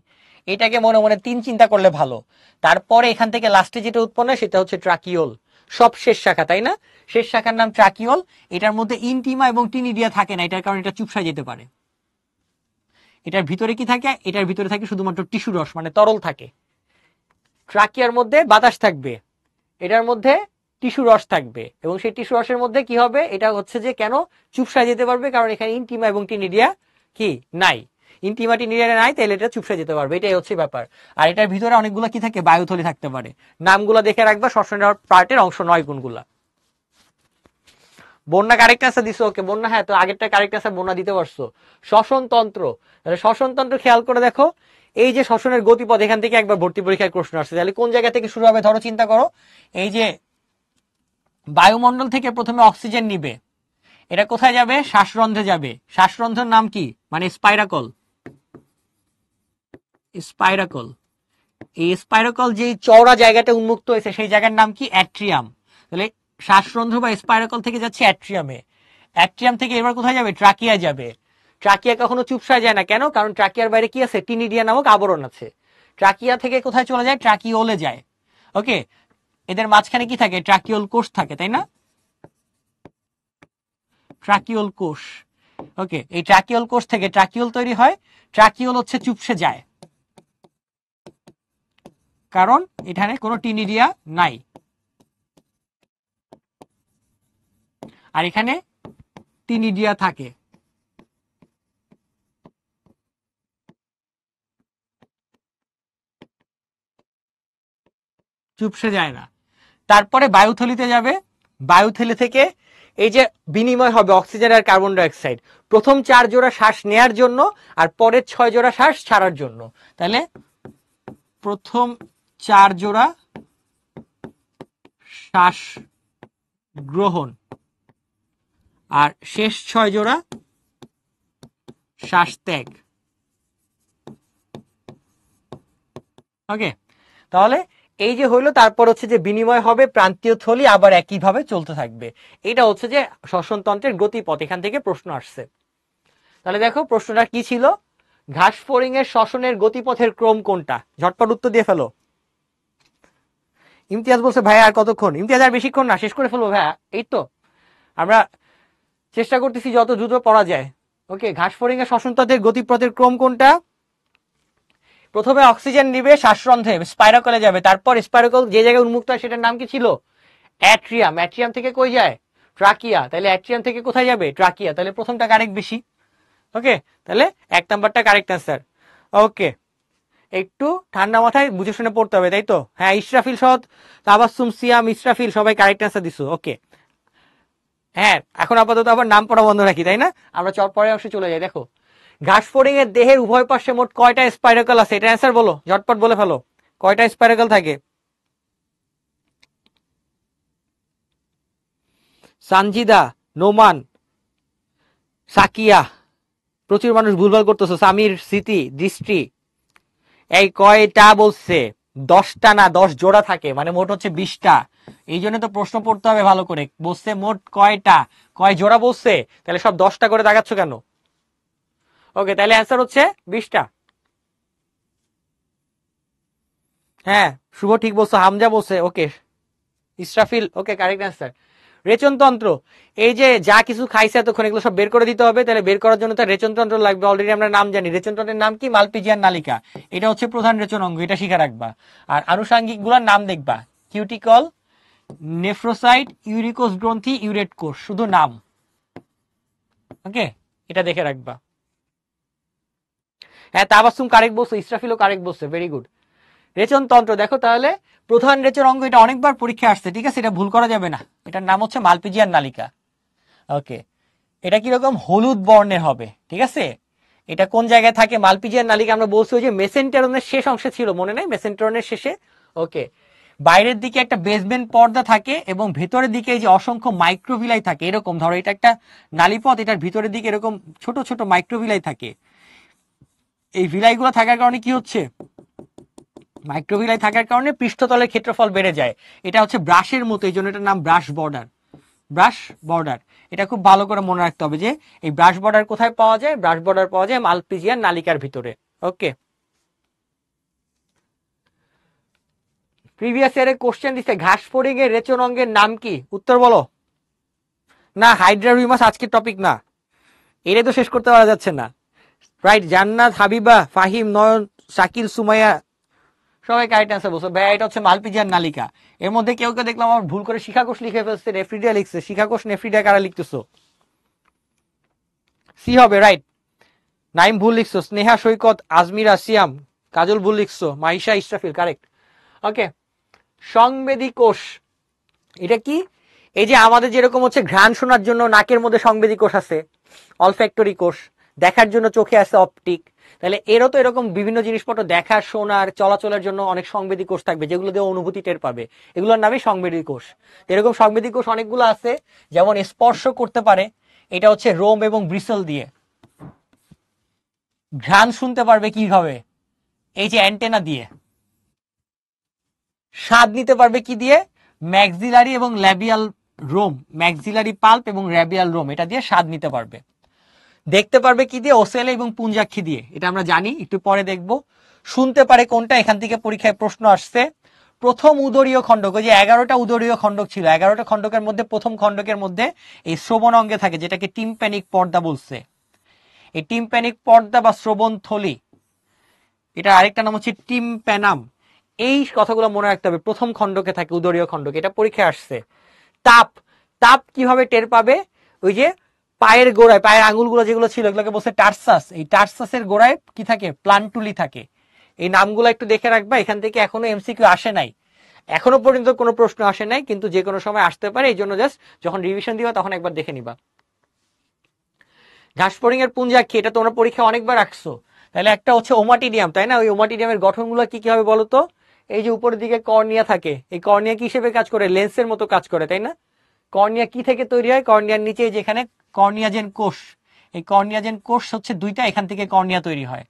এটাকে মনে মনে 3 চিন্তা করলে ভালো। তারপরে এখান থেকে লাস্টে যেটা উৎপন্ন হয় সেটা হচ্ছে ট্রাকিওল, সব শেষ শাখা তাই না? শেষ শাখার নাম ট্রাকিওল। এটার মধ্যে ইনটিমা এবং টিনিডিয়া থাকে না, এটার কারণে এটা চুপসায় যেতে পারে। এটার ভিতরে কি থাকে? এটার ভিতরে থাকে শুধুমাত্র টিস্যু রস, মানে তরল থাকে। ট্রাকিয়ার মধ্যে বাতাস থাকবে, এটার মধ্যে টিস্যু রস থাকবে, এবং সেই টিস্যু রসের মধ্যে কি হবে? এটা হচ্ছে যে কেন চুপসায় যেতে পারবে? কারণ এখানে ইনটিমা এবং টিনিডিয়া কি নাই, ইনটিমা টিনিডিয়া নাই, তাহলে এটা চুপসায় যেতে পারবে, এটাই হচ্ছে ব্যাপার। আর এটার ভিতরে অনেকগুলো কি থাকে? বায়ুথলি থাকতে পারে। নামগুলো দেখে রাখবা, শ্বসনের পার্টের অংশ নয় কোনগুলা। বন্যা কারেক্ট আনসার দিছো। ওকে বন্যা, হ্যাঁ তো আগেরটা কারেক্ট আনসার বন্যা দিতে পারছো। শ্বসন তন্ত্র, তাহলে শ্বসন তন্ত্র খেয়াল করে দেখো, এই যে শ্বসনের গতিপথ, এখান থেকে একবার ভর্তি পরীক্ষায় প্রশ্ন আসছে, তাহলে কোন জায়গা থেকে শুরু হবে? ধরো চিন্তা করো, এই যে বায়ুমণ্ডল থেকে প্রথমে অক্সিজেন নিবে, এটা কোথায় যাবে? শ্বাসরন্ধ্রে যাবে। শ্বাসরন্ধ্রের নাম কি? মানে স্পাইরাকল। স্পাইরাকল, এই স্পাইরাকল যে চওড়া জায়গাটা উন্মুক্ত হয়েছে সেই জায়গার নাম কি? অ্যাট্রিয়াম। তাহলে শ্বাসরন্ধ্র বা স্পাইরাকল থেকে যাচ্ছে অ্যাট্রিয়ামে, অ্যাট্রিয়াম থেকে এবার কোথায় যাবে? ট্রাকিয়া যাবে। ট্রাকিয়া কখনো চুপসায় যায় না, কেন? কারণ ট্রাকিয়ার বাইরে কি আছে? টিনিডিয়া নামক আবরণ আছে। ট্রাকিয়া থেকে কোথায় চলে যায়? ট্রাকিওলে যায়। ওকে, এদের মাঝখানে কি থাকে? ট্রাকিওল কোষ থাকে তাই না? ট্রাকিওল কোষ। ওকে, এই ট্রাকিওল কোষ থেকে ট্রাকিওল তৈরি হয়। ট্রাকিওল হচ্ছে চুপসে যায়, কারণ এখানে কোনো টিনিডিয়া নাই, আর এখানে টিনিডিয়া থাকে। চুপসে যায় না। তারপরে বায়ুথলিতে যাবে। বায়ুথলি থেকে এই যে বিনিময় হবে অক্সিজেন আর কার্বন ডাইঅক্সাইড, প্রথম 4 জোড়া শ্বাস নেয়ার জন্য আর পরের 6 জোড়া শ্বাস ছাড়ার জন্য। তাহলে প্রথম 4 জোড়া শ্বাস গ্রহণ আর শেষ 6 জোড়া শ্বাস ত্যাগ। ওকে, তাহলে এই যে হইলো, তারপর হচ্ছে যে বিনিময় হবে, প্রান্তীয় থলি আবার একইভাবে চলতে থাকবে। এটা হচ্ছে যে শ্বসনতন্ত্রের গতিপথ, এখান থেকে প্রশ্ন আসছে। তাহলে দেখো প্রশ্নটা কি ছিল? ঘাস ফড়িং এর শ্বসনের গতিপথের ক্রম কোনটা? ঝটপট উত্তর দিয়ে ফেলো। ইমতিয়াজ বলছে ভাইয়া আর কতক্ষণ? ইমতিয়াজ আর বেশিক্ষণ না, শেষ করে ফেলবো ভাইয়া। এই তো আমরা চেষ্টা করতেছি যত দ্রুত পড়া যায়। ওকে, ঘাস ফড়িং এর শ্বসনতন্ত্রের গতিপথের ক্রম কোনটা? প্রথমে অক্সিজেন নিবে শ্বাসরন্ধ্রে, স্পাইরাকলে যাবে, তারপর স্পাইরাকল যে জায়গায় উন্মুক্ত হয় সেটার নাম কি ছিল? অ্যাট্রিয়াম। অ্যাট্রিয়াম থেকে কই যায়? ট্রাকিয়া। তাহলে অ্যাট্রিয়াম থেকে কোথায় যাবে? ট্রাকিয়া। তাহলে প্রথমটা কারেক্ট বেশি। ওকে, তাহলে 1 নাম্বারটা কারেক্ট আনসার। ওকে, একটু ঠান্ডা মাথায় বুঝে শুনে পড়তে হবে তাই তো? হ্যাঁ, ইসরাফিল সহ তাবাসসুম, সিয়াম, ইসরাফিল সবাই কারেক্ট আনসার দিছো। ওকে, হ্যাঁ এখন আপাতত আবার নাম পড়া বন্ধ রাখি তাই না? আমরা পরের অংশে চলে যাই। দেখো ঘাস ফড়িং এর দেহের উভয় পাশে মোট কয়টা স্পাইরাকল আছে? এটা অ্যান্সার বলো, ঝটপট বলে ফেলো। কয়টা স্পাইরাকল থাকে? সানজিদা, নোমান, সাকিয়া, প্রচুর মানুষ ভুলভাল করতেছো। সামির, স্মৃতি, দৃষ্টি, এই কয়টা বলছে? 10টা না, 10 জোড়া থাকে, মানে মোট হচ্ছে 20টা। এই জন্য তো প্রশ্ন পড়তে হবে ভালো করে। বলছে মোট কয়টা, কয় জোড়া বলছে, তাহলে সব 10টা করে দাগাচ্ছ কেন? ওকে, তাহলে অ্যান্সার হচ্ছে 20টা। হ্যাঁ শুভ ঠিক বলছো, হামজা বলছে। ওকে ইসরাফিল, ওকে কারেক্ট অ্যান্সার। রেচনতন্ত্র, এই যে যা কিছু খাইছে এতক্ষণ এগুলো সব বের করে দিতে হবে, তাহলে বের করার জন্য তার রেচনতন্ত্র লাগবে। অলরেডি আমরা নাম জানি, রেচনতন্ত্রের নাম কি? মালপিজিয়ান নালিকা। এটা হচ্ছে প্রধান রেচন অঙ্গ, এটা শিখে রাখবা। আর আনুষাঙ্গিক গুলার নাম দেখবা, কিউটিকল, নেফ্রোসাইট, ইউরিকোস গ্রন্থি, ইউরেট কোষ, শুধু নাম। ওকে, এটা দেখে রাখবা। হ্যাঁ তাবাসসুম কারেক্ট বলছো, ইসরাফিলও কারেক্ট বলছে, ভেরি গুড। রেচনতন্ত্র দেখো তাহলে, প্রধান রেচন অঙ্গ, এটা অনেকবার পরীক্ষা আসছে, ঠিক আছে, এটা ভুল করা যাবে না। এটার নাম হচ্ছে মালপিজিয়ান নালিকা। ওকে, এটা কিরকম? হলুদ বর্ণের হবে, ঠিক আছে। এটা কোন জায়গায় থাকে? মালপিজিয়ান নালিকা আমরা বলছি ওই যে মেসেন্টেরনের শেষ অংশে ছিল, মনে নেই? মেসেন্টেরনের শেষে। ওকে, বাইরের দিকে একটা বেসমেন্ট পর্দা থাকে এবং ভেতরের দিকে এই যে অসংখ্য মাইক্রোভিলাই থাকে, এরকম ধরো এটা একটা নালীপথ, এটার ভিতরের দিকে এরকম ছোট ছোট মাইক্রোভিলাই থাকে। এই ভিলাইগুলো থাকার কারণে কি হচ্ছে? মাইক্রোভিলাই থাকার কারণে পৃষ্ঠতলের ক্ষেত্রফল বেড়ে যায়। এটা হচ্ছে ব্রাশের মতো, এই জন্য এটার নাম ব্রাশ বর্ডার। ব্রাশ বর্ডার, এটা খুব ভালো করে মনে রাখতে হবে যে এই ব্রাশ বর্ডার কোথায় পাওয়া যায়? ব্রাশ বর্ডার পাওয়া যায় মালপিজিয়ান নালিকার ভিতরে। ওকে, প্রিভিয়াস ইয়ারে কোশ্চেন দিচ্ছে ঘাস ফড়িং এর রেচন অঙ্গের নাম কি? উত্তর বলো। না, হাইড্রা রুইমাস আজকের টপিক না, এটা তো শেষ করতে পারা যাচ্ছে না। রাইট, জান্নাত, হাবিবা, ফাহিম, নয়ন, শাকিল, সুমাইয়া, সবাই কারেক্ট অ্যান্সার বলছো। ভাই এটা হচ্ছে মালপিজিয়ান নালিকা। এর মধ্যে কেউ কেউ দেখলাম আমার ভুল করে শিখাকোষ লিখে ফেলছে, নেফ্রিডিয়া লিখছে। শিখাকোষ নেফ্রিডিয়া কারা লিখতেছো? সি হবে, রাইট। নাইম ভুল লিখছো, স্নেহা, সৈকত, আজমিরা, সিয়াম, কাজল ভুল লিখছো, মাইশা, ইসরাফিল কারেক্ট। ওকে, সংবেদী কোষ, এটা কি? এই যে আমাদের যেরকম হচ্ছে ঘ্রাণ শোনার জন্য নাকের মধ্যে সংবেদী কোষ আছে, অলফ্যাক্টরি কোষ, দেখার জন্য চোখে আছে অপটিক, তাহলে এরও তো এরকম বিভিন্ন জিনিসপত্র দেখার, শোনার, চলাচলের জন্য অনেক সংবেদী কোষ থাকবে, যেগুলো দিয়ে অনুভূতি টের পাবে, এগুলোর নামই সংবেদী কোষ। এরকম সংবেদী কোষ অনেকগুলো আছে, যেমন স্পর্শ করতে পারে, এটা হচ্ছে রোম এবং ব্রিসেল দিয়ে। ঘ্রাণ শুনতে পারবে কিভাবে? এই যে অ্যান্টেনা দিয়ে। স্বাদ নিতে পারবে কি দিয়ে? ম্যাক্সিলারি এবং ল্যাবিয়াল রোম, ম্যাক্সিলারি পাল্প এবং ল্যাবিয়াল রোম, এটা দিয়ে স্বাদ নিতে পারবে। দেখতে পারবে কি দিয়ে? ওসেলে এবং পুঞ্জাক্ষী দিয়ে, এটা আমরা জানি, একটু পরে দেখব। শুনতে পারে কোনটা? এখান থেকে পরীক্ষায় প্রশ্ন আসছে। প্রথম উদরীয় খণ্ডক, ওই যে 11টা উদরীয় খণ্ডক ছিল, 11টা খণ্ডকের মধ্যে প্রথম খণ্ডকের মধ্যে এই শ্রবণ অঙ্গে থাকে, যেটাকে টিম্প্যানিক পর্দা বলছে। এই টিম্প্যানিক পর্দা বা শ্রবণ থলি, এটা আরেকটা নাম হচ্ছে টিম্প্যানাম। এই কথাগুলো মনে রাখতে হবে, প্রথম খণ্ডকে থাকে, উদরীয় খণ্ডকে, এটা পরীক্ষায় আসছে। তাপ, তাপ কিভাবে টের পাবে? ওই যে পায়ের গোড়ায়, পায়ের আঙুলগুলো যেগুলো ছিল এগুলোকে বলছে টার্সাস, এই টার্সাসের গোড়ায় কি থাকে? প্লান্টুলি থাকে। এই নামগুলো একটু দেখে রাখবা, এখান থেকে এখনো এমসিকিউ আসে নাই, এখনো পর্যন্ত কোনো প্রশ্ন আসে নাই, কিন্তু যে কোনো সময় আসতে পারে, এই জন্য জাস্ট যখন রিভিশন দিবা তখন একবার দেখে নিবা। ঘাসফড়িং এর পুঞ্জাক্ষী, এটা তোমরা পরীক্ষা অনেকবার রাখছো। তাহলে একটা হচ্ছে ওমাটিডিয়াম, তাই না? ওই ওমাটিডিয়ামের গঠনগুলো কি কি হবে বলো তো? এই যে উপরের দিকে কর্নিয়া থাকে, এই কর্নিয়া কি হিসেবে কাজ করে? লেন্সের মতো কাজ করে, তাই না? কর্নিয়া কি থেকে তৈরি হয়? কর্নিয়ার নিচে যেখানে কর্নিয়াজেন কোষ, এই কর্নিয়াজেন কোষ হচ্ছে দুইটা, এখান থেকে কর্নিয়া তৈরি হয়।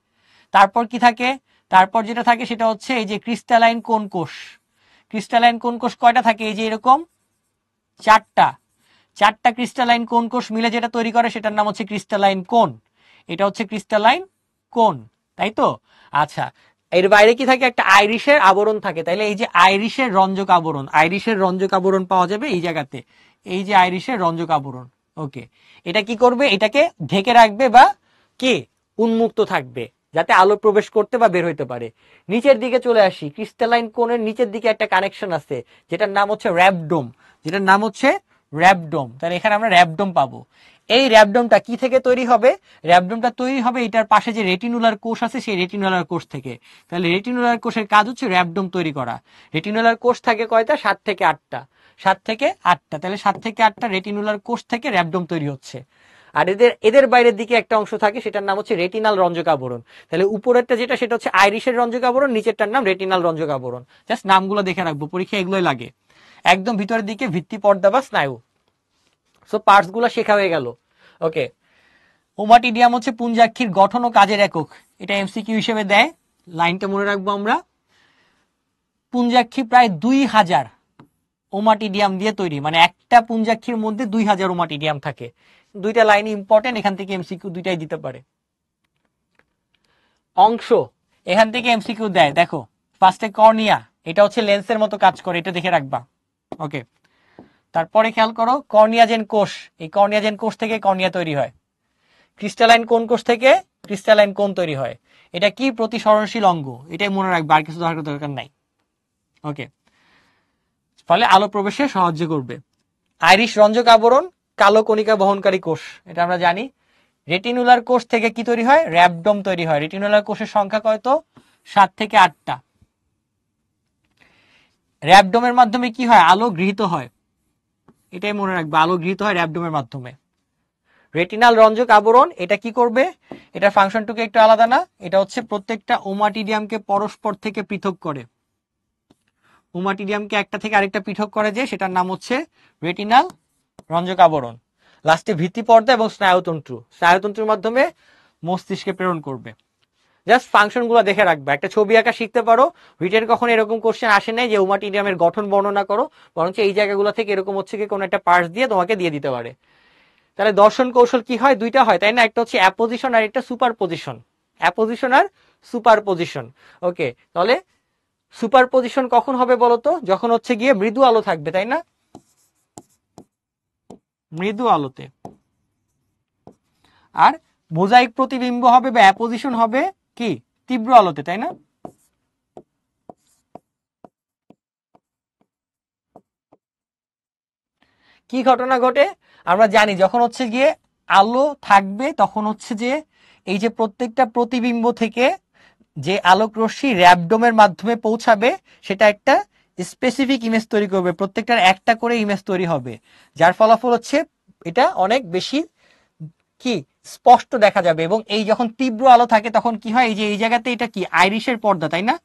তারপর কি থাকে? তারপর যেটা থাকে সেটা হচ্ছে এই যে ক্রিস্টালাইন কোন কোষ। ক্রিস্টালাইন কোন কোষ কয়টা থাকে? এই যে এরকম 4টা, 4টা ক্রিস্টালাইন কোন কোষ মিলে যেটা তৈরি করে সেটার নাম হচ্ছে ক্রিস্টালাইন কোন। এটা হচ্ছে ক্রিস্টালাইন কোন, তাই তো? আচ্ছা, এর বাইরে কি থাকে? একটা আইরিশের আবরণ থাকে, তাইলে এই যে আইরিশের রঞ্জক আবরণ, আইরিশের রঞ্জক আবরণ পাওয়া যাবে এই জায়গাতে, এই যে আইরিশের রঞ্জক আবরণ। ওকে, এটা কি করবে? এটাকে ঢেকে রাখবে বা কি উন্মুক্ত থাকবে, যাতে আলো প্রবেশ করতে বা বের হইতে পারে। নিচের দিকে চলে আসি, ক্রিস্টালাইন কোণের নিচের দিকে একটা কানেকশন আছে, যেটার নাম হচ্ছে র্যাবডোম, যেটার নাম হচ্ছে র্যাবডোম। তাহলে এখানে আমরা র্যাবডোম পাবো। এই র্যাবডোমটা কি থেকে তৈরি হবে? র্যাবডোমটা তৈরি হবে এটার পাশে যে রেটিনুলার কোষ আছে, সেই রেটিনুলার কোষ থেকে। তাহলে রেটিনুলার কোষের কাজ হচ্ছে র্যাবডোম তৈরি করা। রেটিনুলার কোষ থাকে কয়টা? 7 থেকে 8টা, 7 থেকে 8টা। তাহলে 7 থেকে 8টা রেটিনুলার কোষ থেকে র্যাবডোম তৈরি হচ্ছে। আর এদের বাইরের দিকে একটা অংশ থাকে, সেটার নাম হচ্ছে রেটিনাল রঞ্জক আবরণ। তাহলে উপরেরটা যেটা, সেটা হচ্ছে আইরিশের রঞ্জক আবরণ, নিচেরটার নাম রেটিনাল রঞ্জক আবরণ। জাস্ট নামগুলো দেখে রাখবো, পরীক্ষা এগুলোই লাগে। একদম ভিতরের দিকে ভিত্তি পর্দা বা স্নায়ু। সো পার্টস গুলো শেখা হয়ে গেল। ওকে, ওমাটিডিয়াম হচ্ছে পুঞ্জাক্ষীর গঠন ও কাজের একক, এটা এমসিকিউ হিসেবে দেয়, লাইনটা মনে রাখবো আমরা। পুঞ্জাক্ষী প্রায় 2000, ওমাটিডিয়াম দিয়ে তৈরি, মানে একটা পুঞ্জাক্ষীর মধ্যে 2000 ওমাটিডিয়াম থাকে। দুইটা লাইন ইম্পর্টেন্ট, এখান থেকে এমসিকিউ দুইটাই দিতে পারে। অংশ, এখান থেকে এমসিকিউ দেয়। দেখো ফার্স্টে কর্নিয়া, এটা হচ্ছে লেন্সের মতো কাজ করে, এটা দেখে রাখবা। ওকে, তারপরে খেয়াল করো কর্নিয়াজেন কোষ, এই কর্নিয়াজেন কোষ থেকে কর্নিয়া তৈরি হয়। ক্রিস্টালাইন কোন কোষ থেকে ক্রিস্টালাইন কোন তৈরি হয়। এটা কি প্রতিসরণশীল অঙ্গ, এটাই মনে রাখবা, আর কিছু দরকার নাই। ওকে, ফলে আলো প্রবেশে সাহায্য করবে। আইরিশ রঞ্জক আবরণ কালো কণিকা বহনকারী কোষ, এটা আমরা জানি। রেটিনুলার কোষ থেকে কি তৈরি হয়, র্যাবডম তৈরি হয়। রেটিনুলার কোষের সংখ্যা কত, 7 থেকে 8টা। র্যাবডমের মাধ্যমে কি হয়, আলো গৃহীত হয়, এটাই মনে রাখবে, আলো গৃহীত হয় র্যাবডমের মাধ্যমে। রেটিনাল রঞ্জক আবরণ এটা কি করবে, এটা ফাংশনটুকু একটু আলাদা না, এটা হচ্ছে প্রত্যেকটা ওমাটিডিয়ামকে পরস্পর থেকে পৃথক করে। ওমাটিডিয়ামকে একটা থেকে আরেকটা পৃথক করে, যে সেটার নাম হচ্ছে রেটিনাল রঞ্জক আবরণ। লাস্টে ভিত্তি পর্দা এবং স্নায়ুতন্ত্র, স্নায়ুতন্ত্রের মাধ্যমে মস্তিষ্কে প্রেরণ করবে। জাস্ট ফাংশন গুলো দেখে রাখবে। একটা ছবি আঁকা শিখতে পারো, রিটেন কখন এরকম কোশ্চেন আসে নাই যে ওমাটিডিয়ামের গঠন বর্ণনা করো, বরঞ্চ এই জায়গাগুলো থেকে এরকম হচ্ছে কি কোনো একটা পার্টস দিয়ে তোমাকে দিয়ে দিতে পারে। তাহলে দর্শন কৌশল কি হয়, দুইটা হয় তাই না, একটা হচ্ছে অ্যাপোজিশন আর একটা সুপার পজিশন। অ্যাপোজিশন আর সুপার পজিশন। ওকে, তাহলে সুপার পজিশন কখন হবে বলতো, যখন হচ্ছে গিয়ে মৃদু আলো থাকবে, তাই না, মৃদু আলোতে। আর মোজাইক প্রতিবিম্ব হবে বা অ্যাপোজিশন হবে কি, তীব্র আলোতে, তাই না। কি ঘটনা ঘটে, আমরা জানি যখন হচ্ছে গিয়ে আলো থাকবে তখন হচ্ছে যে এই যে প্রত্যেকটা প্রতিবিম্ব থেকে যে আলোক রশ্মি র্যাবডোমের মাধ্যমে পৌঁছাবে, সেটা একটা স্পেসিফিক ইমেজ তৈরি করবে, প্রত্যেকটার একটা করে ইমেজ তৈরি হবে, যার ফলাফল হচ্ছে এটা অনেক বেশি কি স্পষ্ট দেখা যাবে। এবং এই যখন তীব্র আলো থাকে তখন কি হয়, এই যে এই জায়গাতে এটা কি আইরিশের পর্দা, তাই না,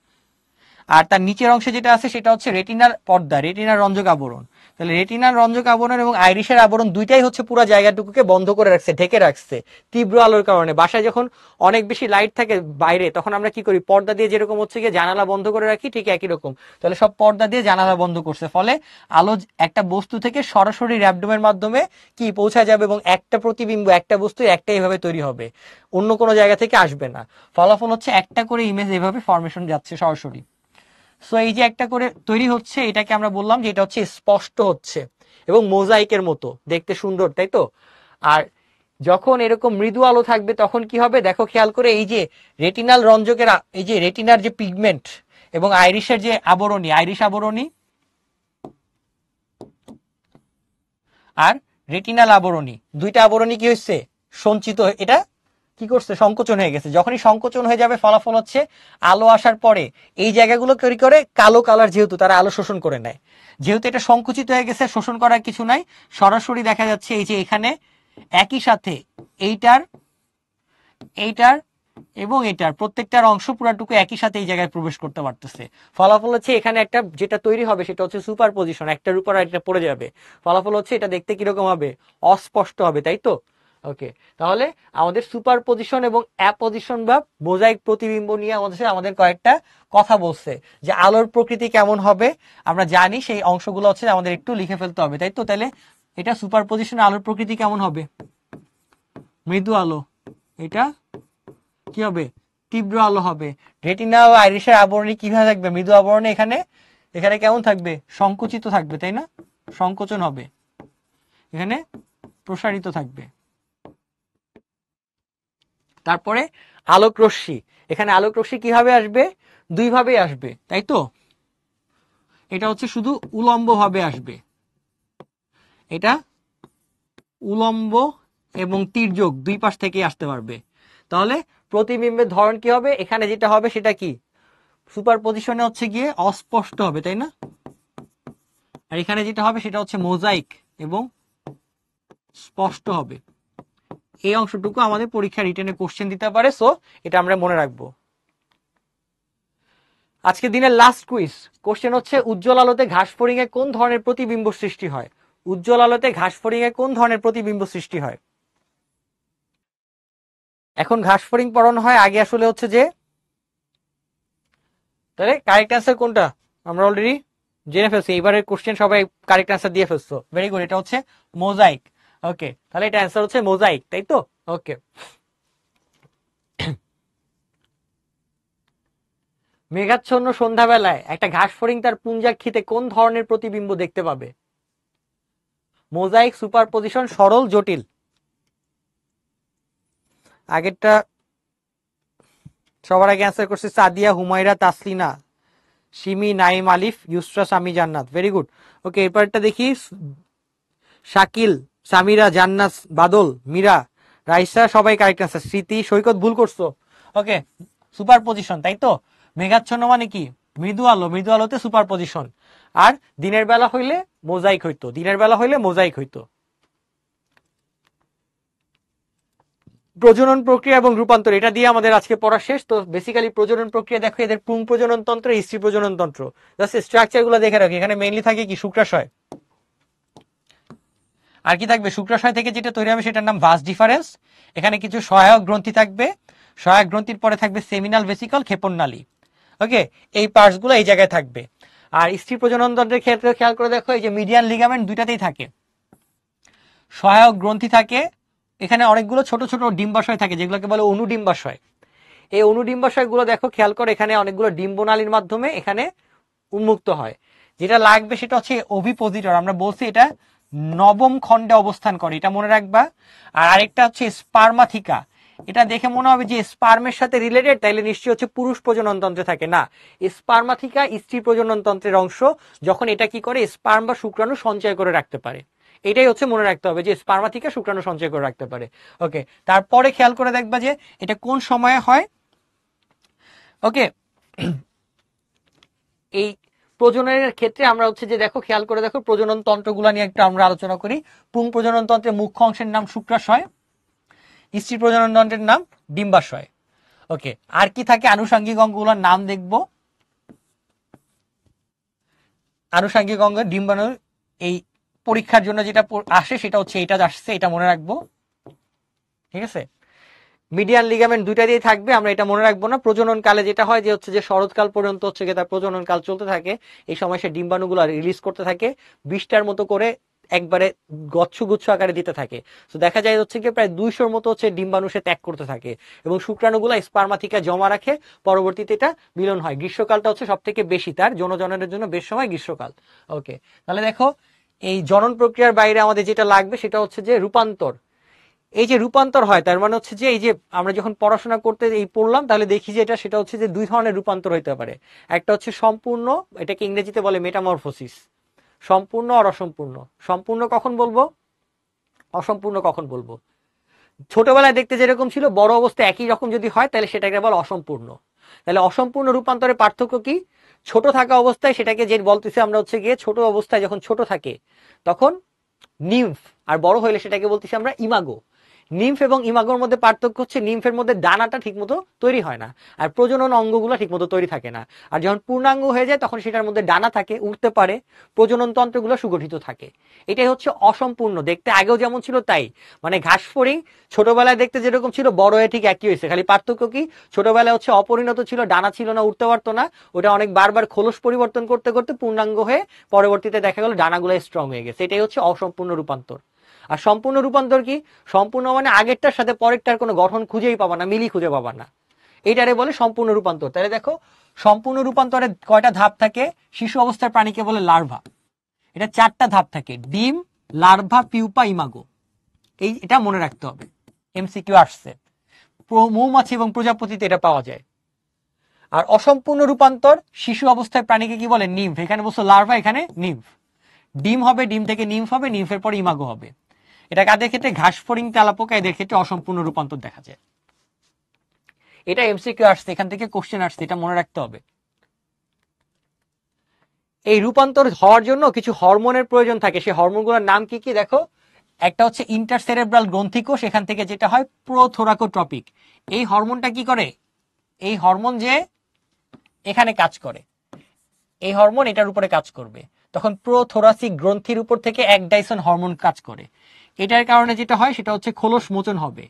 আর তার নিচের অংশে যেটা আছে সেটা হচ্ছে রেটিনার পর্দা, রেটিনার রঞ্জক আবরণ। তাহলে রেটিনার রঞ্জক আবরণ এবং আইরিশের আবরণ দুইটাই হচ্ছে পুরো জায়গাটুকুকে বন্ধ করে রাখছে, ঢেকে রাখছে তীব্র আলোর কারণে। বাসায় যখন অনেক বেশি লাইট থাকে বাইরে, তখন আমরা কি করি, পর্দা দিয়ে যেরকম হচ্ছে গিয়ে জানালা বন্ধ করে রাখি, ঠিক একই রকম। তাহলে সব পর্দা দিয়ে জানালা বন্ধ করছে, ফলে আলো একটা বস্তু থেকে সরাসরি র্যাবডোমের মাধ্যমে কি পৌঁছা যাবে, এবং একটা প্রতিবিম্ব একটা বস্তু একটা এভাবে তৈরি হবে, অন্য কোনো জায়গা থেকে আসবে না। ফলাফল হচ্ছে একটা করে ইমেজ এভাবে ফরমেশন যাচ্ছে সরাসরি। সো এই যে একটা করে তৈরি হচ্ছে, এটাকে আমরা বললাম যে এটা হচ্ছে স্পষ্ট হচ্ছে এবং মোজাইকের মতো দেখতে সুন্দর, তাই তো। আর যখন এরকম মৃদু আলো থাকবে তখন কি হবে, দেখো খেয়াল করে, এই যে রেটিনাল রঞ্জকের এই যে রেটিনার যে পিগমেন্ট এবং আইরিশের যে আবরণী, আইরিশ আবরণী আর রেটিনাল আবরণী, দুইটা আবরণী কি হচ্ছে সঞ্চিত, এটা কি করছে সংকোচন হয়ে গেছে। যখনই সংকোচন হয়ে যাবে ফলাফল হচ্ছে আলো আসার পরে এই জায়গাগুলো তৈরি করে কালো কালার, যেহেতু তারা আলো শোষণ করে নেয়, যেহেতু এটা সংকুচিত হয়ে গেছে, শোষণ করার কিছু নাই, সরাসরি দেখা যাচ্ছে এই যে এখানে একই সাথে এইটার এইটার এবং এটার প্রত্যেকটার অংশ পুরাটুকু একই সাথে এই জায়গায় প্রবেশ করতে পারতেছে। ফলাফল হচ্ছে এখানে একটা যেটা তৈরি হবে সেটা হচ্ছে সুপার পজিশন, একটার উপর একটা পড়ে যাবে। ফলাফল হচ্ছে এটা দেখতে কিরকম হবে, অস্পষ্ট হবে, তাই তো। ওকে, তাহলে আমাদের সুপার পজিশন এবং অ্যাপোজিশন বা মোজাইক প্রতিবিম্ব নিয়ে আমাদের কয়েকটা কথা বলছে, যে আলোর প্রকৃতি কেমন হবে আমরা জানি, সেই অংশগুলো হচ্ছে আমাদের একটু লিখে ফেলতে হবে, তাই তো। তাহলে এটা সুপার পজিশন, আলোর প্রকৃতি কেমন হবে, মৃদু আলো, এটা কি হবে, তীব্র আলো হবে। রেটিনা ও আইরিশের আবরণী কিভাবে থাকবে, মৃদু আবরণে, এখানে এখানে কেমন থাকবে, সংকুচিত থাকবে, তাই না, সংকোচন হবে, এখানে প্রসারিত থাকবে। তারপরে আলোক রশ্মি, এখানে আলোক রশ্মি কিভাবে আসবে, দুই ভাবে আসবে, তাই তো। এটা হচ্ছে শুধু উলম্ব ভাবে আসবে, এটা উলম্ব এবং তির্যক দুই পাশ থেকে আসতে পারবে। তাহলে প্রতিবিম্বের ধরন কি হবে, এখানে যেটা হবে সেটা কি, সুপার পজিশনে হচ্ছে গিয়ে অস্পষ্ট হবে, তাই না। আর এখানে যেটা হবে সেটা হচ্ছে মোজাইক এবং স্পষ্ট হবে। এই অংশটুকু আমাদের পরীক্ষা রিটেনে কোশ্চেন দিতে পারে, সো এটা আমরা মনে রাখবো। আজকে দিনের লাস্ট কুইজ কোশ্চেন হচ্ছে, উজ্জ্বল আলোতে ঘাস ফড়িং এ কোন ধরনের প্রতিবিম্ব সৃষ্টি হয়। উজ্জ্বল আলোতে ঘাস ফড়িং এ কোন ধরনের প্রতিবিম্ব সৃষ্টি হয়। এখন ঘাস ফড়িং পড়ানো হয়, আগে আসলে হচ্ছে যে, তাহলে কারেক্ট অ্যান্সার কোনটা, আমরা অলরেডি জেনে ফেলছো, এবারের কোশ্চেন সবাই কারেক্ট অ্যান্সার দিয়ে ফেলছো, ভেরি গুড। এটা হচ্ছে মোজাইক। ওকে, তাহলে এটা অ্যান্সার হচ্ছে মোজাইক, তাই তো? ওকে। মেঘাচ্ছন্ন সন্ধ্যাবেলায় একটা ঘাস ফড়িং তার পুঞ্জাক্ষিতে কোন ধরনের প্রতিবিম্ব দেখতে পাবে? মোজাইক, সুপারপজিশন, সরল, জটিল? আগেরটা সবার আগে অ্যান্সার করছে সাদিয়া, হুমায়রা, তাসলিনা, সিমি, নাইম, আলিফ, ইউসরা, সামি, জান্নাত। Very good. ওকে, এরপরটা দেখি। শাকিল, সামিরা, জান্নাত, বাদল, মীরা, রাইসা সবাই কারেক্ট অ্যান্সার। স্মৃতি, সৈকত ভুল করছো। ওকে, সুপার পজিশন, তাই তো? মেঘাচ্ছন্ন মানে কি? মৃদু আলো, মৃদু আলোতে সুপার পজিশন। আর দিনের বেলা হইলে মোজাইক হইতো, দিনের বেলা হইলে মোজাইক হইতো। প্রজনন প্রক্রিয়া এবং রূপান্তর, এটা দিয়ে আমাদের আজকে পড়া শেষ। তো বেসিক্যালি প্রজনন প্রক্রিয়া দেখো, এদের পুং প্রজনন তন্ত্র, স্ত্রী প্রজনন তন্ত্র। জাস্ট স্ট্রাকচার গুলো দেখে রাখি। এখানে মেইনলি থাকে কি? শুক্রাশয়। আর কি থাকবে? শুক্রাশয় থেকে যেটা তৈরি হবে সেটার নাম ভাস ডিফারেন্স। এখানে কিছু সহায়ক গ্রন্থি থাকবে, সহায়ক গ্রন্থির পরে থাকবে সেমিনাল ভেসিকল, ক্ষেপণ নালী। ওকে, এই পার্টস গুলো এই জায়গায় থাকবে। আর স্ত্রী প্রজনন তন্ত্রের ক্ষেত্রে খেয়াল করে দেখো, এই যে মিডিয়ান লিগামেন্ট দুইটাতেই থাকে, সহায়ক গ্রন্থি থাকে। এখানে অনেকগুলো ছোট ছোট ডিম্বাশয় থাকে, যেগুলোকে বলে অনুডিম্বাশয়। এই অনুডিম্বাশয় গুলো দেখো, খেয়াল করে, এখানে অনেকগুলো ডিম্বনালীর মাধ্যমে এখানে উন্মুক্ত হয়। যেটা লাগবে সেটা হচ্ছে ওভিপোজিটর। আমরা বলছি এটা নবম খণ্ডে অবস্থান করে, এটা মনে রাখবা। আর আরেকটা হচ্ছে স্পার্মাথিকা। এটা দেখে মনে হবে যে স্পার্মের সাথে রিলেটেড, তাইলে নিশ্চয়ই হচ্ছে পুরুষ প্রজনন তন্ত্রে থাকে না। স্পার্মাথিকা স্ত্রী প্রজনন তন্ত্রের অংশ, যখন এটা কি করে স্পার্ম বা শুক্রাণু সঞ্চয় করে রাখতে পারে। এটাই হচ্ছে মনে রাখতে হবে যে স্পার্মাথিকা শুক্রাণু সঞ্চয় করে রাখতে পারে। ওকে, তারপরে খেয়াল করে দেখবা যে এটা কোন সময়ে হয়। ওকে, এই প্রজননের ক্ষেত্রে আমরা হচ্ছে যে দেখো, খেয়াল করে দেখো, প্রজনন তন্ত্রগুলো নিয়ে একটু আমরা আলোচনা করি। পুং প্রজনন তন্ত্রের মুখ্য অংশের নাম শুক্রাশয়, স্ত্রী প্রজনন তন্ত্রের নাম ডিম্বাশয়। ওকে, আর কি থাকে? আনুষঙ্গিক অঙ্গগুলোর নাম দেখবো। আনুষঙ্গিক অঙ্গ ডিম্বাণু, এই পরীক্ষার জন্য যেটা আসে সেটা হচ্ছে এটা আসছে, এটা মনে রাখবো। ঠিক আছে, মিডিয়ান লিগামেন্ট দুইটা দিয়ে থাকবে, আমরা এটা মনে রাখবো না। প্রজনন কালে যেটা হয় যে হচ্ছে যে শরৎকাল পর্যন্ত হচ্ছে তার প্রজনন কাল চলতে থাকে। এই সময় সে ডিম্বাণুগুলো রিলিজ করতে থাকে, 20টার মতো করে একবারে গুচ্ছ আকারে দিতে থাকে। তো দেখা যায় হচ্ছে কি প্রায় 200-র মতো হচ্ছে ডিম্বাণু সে ত্যাগ করতে থাকে, এবং শুক্রাণুগুলো স্পার্মাথিকা জমা রাখে। পরবর্তীতে এটা মিলন হয়। গ্রীষ্মকালটা হচ্ছে সব থেকে বেশি তার জননের জন্য বেশ সময় গ্রীষ্মকাল। ওকে, তাহলে দেখো, এই জনন প্রক্রিয়ার বাইরে আমাদের যেটা লাগবে সেটা হচ্ছে যে রূপান্তর। এই যে রূপান্তর হয়, তার মানে হচ্ছে যে এই যে আমরা যখন পড়াশোনা করতে এই পড়লাম, তাহলে দেখি যে সেটা হচ্ছে যে দুই ধরনের রূপান্তর হইতে পারে। একটা হচ্ছে সম্পূর্ণ, এটাকে ইংরেজিতে বলে মেটামরফোসিস। সম্পূর্ণ আর অসম্পূর্ণ। সম্পূর্ণ কখন বলবো, অসম্পূর্ণ কখন বলবো? ছোটবেলায় দেখতে যেরকম ছিল, বড় অবস্থা একই রকম যদি হয়, তাহলে সেটাকে বলে অসম্পূর্ণ। তাহলে অসম্পূর্ণ রূপান্তরের পার্থক্য কি? ছোট থাকা অবস্থায় সেটাকে যে বলতেছি আমরা হচ্ছে গিয়ে, ছোট অবস্থায় যখন ছোট থাকে তখন নিম্ফ, আর বড় হইলে সেটাকে বলতেছি আমরা ইমাগো। নিম্ফ এবং ইমাগোর মধ্যে পার্থক্য হচ্ছে নিম্ফের মধ্যে ডানাটা ঠিকমতো তৈরি হয় না, আর প্রজনন অঙ্গগুলো ঠিকমতো তৈরি থাকে না। আর যখন পূর্ণাঙ্গ হয়ে যায় তখন সেটার মধ্যে ডানা থাকে, উঠতে পারে, প্রজনন তন্ত্রগুলো সুগঠিত থাকে। এটাই হচ্ছে অসম্পূর্ণ। দেখতে আগেও যেমন ছিল তাই, মানে ঘাস ফড়িং ছোটবেলায় দেখতে যেরকম ছিল, বড় হয়ে ঠিক একই হয়েছে। খালি পার্থক্য কি? ছোটবেলায় হচ্ছে অপরিণত ছিল, ডানা ছিল না, উঠতে পারতো না। ওটা অনেক বারবার খোলস পরিবর্তন করতে করতে পূর্ণাঙ্গ হয়ে পরবর্তীতে দেখা গেল ডানাগুলো স্ট্রং হয়ে গেছে। এটাই হচ্ছে অসম্পূর্ণ রূপান্তর। আর সম্পূর্ণ রূপান্তর কি? সম্পূর্ণ মানে আগেরটার সাথে পরেরটার কোনো গঠন খুঁজেই পাবা না, মিলই খুঁজে পাবা না। এইটারে বলে সম্পূর্ণ রূপান্তর। তাহলে দেখো, সম্পূর্ণ রূপান্তরে কয়টা ধাপ থাকে? শিশু অবস্থার প্রাণীকে বলে লার্ভা। এটা 4টা ধাপ থাকে: ডিম, লার্ভা, পিউপা, ইমাগো। এটা মনে রাখতে হবে, এমসিকিউ আসছে। মৌমাছি এবং প্রজাপতিতে এটা পাওয়া যায়। আর অসম্পূর্ণ রূপান্তর শিশু অবস্থায় প্রাণীকে কি বলে? নিম্ফ। এখানে বলছো লার্ভা, এখানে নিম্ফ। ডিম হবে, ডিম থেকে নিম্ফ হবে, নিম্ফের পর ইমাগো হবে। এটা কাদের ক্ষেত্রে? ঘাস ফড়িং, তেলাপোকা, এদের ক্ষেত্রে অসম্পূর্ণ রূপান্তর দেখা যায়। এটা এমসিকিউ আসছে, এখান থেকে কোশ্চেন আসছে, এটা মনে রাখতে হবে। এই রূপান্তর হওয়ার জন্য কিছু হরমোনের প্রয়োজন থাকে। সেই হরমোনগুলোর নাম কি কি দেখো। একটা হচ্ছে ইন্টারসেরেব্রাল গ্রন্থিকোষ, এখান থেকে যেটা হয় প্রোথোরাকোট্রপিক। এই হরমোনটা কি করে? এই হরমোন যে এখানে কাজ করে, এই হরমোন এটার উপরে কাজ করবে, তখন প্রোথোরাসিক গ্রন্থির উপর থেকে একডাইসন হরমোন কাজ করে। এটার কারণে যেটা হয় সেটা হচ্ছে খোলস মোচন হবে।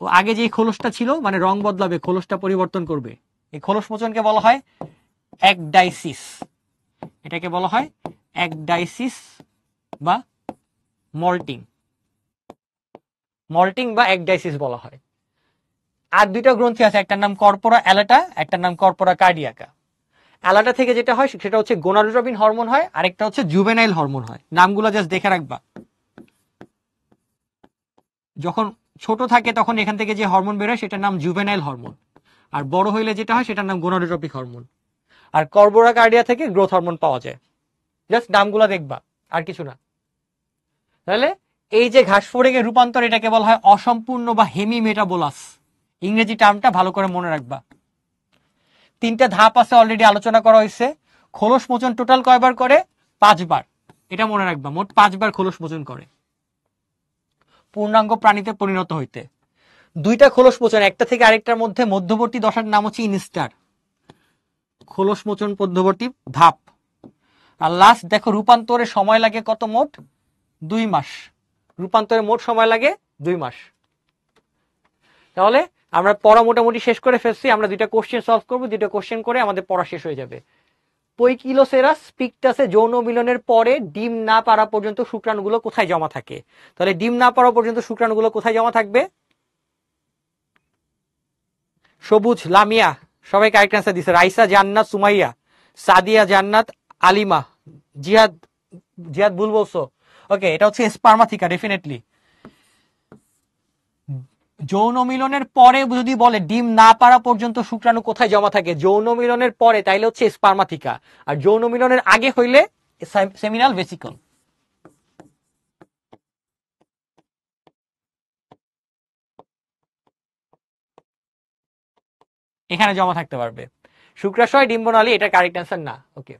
ও আগে যে খোলসটা ছিল, মানে রং বদলাবে, খোলসটা পরিবর্তন করবে। এই খোলস মোচনকে বলা হয় একডাইসিস। এটাকে বলা হয় একডাইসিস বা মল্টিং, মল্টিং বা একডাইসিস বলা হয়। আর দুইটা গ্রন্থি আছে, একটার নাম কর্পোরা অ্যালাটা, একটার নাম কর্পোরা কার্ডিয়াকা। অ্যালাটা থেকে যেটা হয় সেটা হচ্ছে গোনাডোট্রপিন হরমোন হয়, আরেকটা হচ্ছে জুভেনাইল হরমোন হয়। নামগুলো জাস্ট দেখে রাখবা। যখন ছোট থাকে তখন এখান থেকে যে হরমোন বের হয় সেটার নাম জুভেনাইল হরমোন, আর বড় হইলে যেটা হয় সেটার নাম গোনাডোট্রপিক হরমোন। আর কর্পোরা কার্ডিয়া থেকে গ্রোথ হরমোন পাওয়া যায়। জাস্ট নামগুলো দেখবা, আর কিছু না। তাহলে এই যে ঘাসফড়িং এর রূপান্তর, এটাকে বলা হয় অসম্পূর্ণ বা হেমি মেটাবোলাস। ইংরেজি টার্মটা ভালো করে মনে রাখবা। তিনটা ধাপ আছে, অলরেডি আলোচনা করা হয়েছে। খোলস মোচন টোটাল কয়বার করে? 5 বার। এটা মনে রাখবা, মোট 5 বার খোলস মোচন করে পূর্ণাঙ্গ প্রাণীতে পরিণত হইতে। দুইটা খোলস মোচন, একটা থেকে আরেকটার মধ্যে মধ্যবর্তী দশার নাম হচ্ছে ইনস্টার, খোলস মোচন মধ্যবর্তী ধাপ। আর লাস্ট দেখো রূপান্তরের সময় লাগে কত? মোট 2 মাস। রূপান্তরের মোট সময় লাগে 2 মাস। তাহলে আমরা পড়া মোটামুটি শেষ করে ফেলছি। আমরা দুইটা কোশ্চেন সলভ করবো, দুইটা কোশ্চেন করে আমাদের পড়া শেষ হয়ে যাবে। পৈকিলোসেরাস পিকটাসে যৌন মিলনের পরে ডিম না পারা পর্যন্ত শুক্রাণুগুলো কোথায় জমা থাকে? তাহলে ডিম না পারা পর্যন্ত শুক্রাণুগুলো কোথায় জমা থাকবে? সবুজ, লামিয়া, সবাই কারেক্ট অ্যান্সার দিছে। রাইসা, জান্নাত, সুমাইয়া, সাদিয়া, জান্নাত, আলিমা, জিহাদ। জিহাদ ভুল বলছো। ওকে, এটা হচ্ছে স্পার্মাথিকা ডেফিনেটলি। যৌন মিলনের পরে যদি বলে ডিম না পারা পর্যন্ত শুক্রাণু কোথায় জমা থাকে, যৌন মিলনের পরে, তাইলে হচ্ছে স্পার্মাথিকা। আর যৌন মিলনের আগে হইলে সেমিনাল ভেসিকল। এখানে জমা থাকতে পারবে। শুক্রাশয়, ডিম্বনালী, এটা কারেক্ট অ্যান্সার না। ওকে,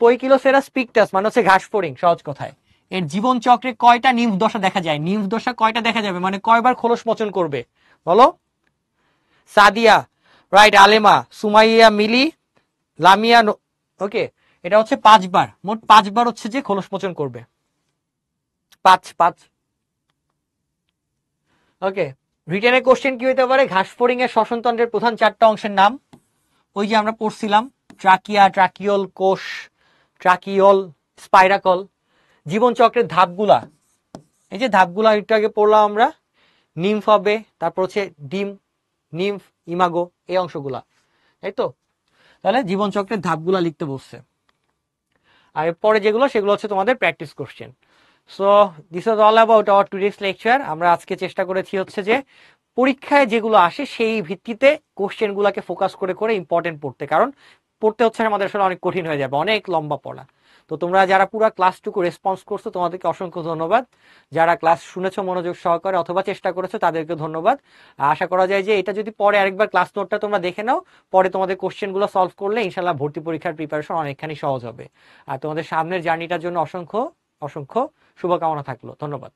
পৈকিলোসেরাস পিকটাস মানে হচ্ছে ঘাসফড়িং। সহজ কথায় এর জীবন চক্রে কয়টা নিম্ফ দশা দেখা যায়? নিম্ফ দশা কয়টা দেখা যাবে মানে কয়বার খোলস মোচন করবে বলো? সাদিয়া রাইট, আলেমা, সুমাইয়া, মিলি, লামিয়া। ওকে, এটা হচ্ছে 5 বার, মোট 5 বার হচ্ছে যে খোলস মোচন করবে। 5। ওকে, রিটেনের কোশ্চেন কি হইতে পারে? ঘাসফড়িং এর শ্বসনতন্ত্রের প্রধান 4টা অংশের নাম ওই যে আমরা পড়ছিলাম, ট্রাকিয়া, ট্রাকিওল কোষ, ট্রাকিওল, স্পাইরাকল। জীবন চক্রের ধাপগুলা, এই যে ধাপগুলা একটু আগে পড়লাম আমরা, নিম্ফ হবে, তারপর হচ্ছে ডিম, নিম্ফ, ইমাগো, এই অংশগুলা, তাই তো? তাহলে জীবন চক্রের ধাপগুলা লিখতে বলছে। আর পরে যেগুলো সেগুলো হচ্ছে তোমাদের practice question. So this was all about our today's lecture. আমরা আজকে চেষ্টা করেছি হচ্ছে যে পরীক্ষায় যেগুলো আসে সেই ভিত্তিতে কোশ্চেন গুলাকে ফোকাস করে করে ইম্পর্টেন্ট পড়তে, কারণ পড়তে হচ্ছে আমাদের আসলে অনেক কঠিন হয়ে যাবে, অনেক লম্বা পড়া। তো তোমরা যারা পুরো ক্লাসটুকু রেসপন্স করছো তোমাদেরকে অসংখ্য ধন্যবাদ। যারা ক্লাস শুনেছো মনোযোগ সহকারে অথবা চেষ্টা করেছো তাদেরকে ধন্যবাদ। আশা করা যায় যে এটা যদি পরে আরেকবার ক্লাস নোটটা তোমরা দেখে নাও, পরে তোমাদের কোশ্চেনগুলো সলভ করলে ইনশাল্লাহ ভর্তি পরীক্ষার প্রিপারেশন অনেকখানি সহজ হবে। আর তোমাদের সামনের জার্নিটার জন্য অসংখ্য অসংখ্য শুভকামনা থাকলো। ধন্যবাদ।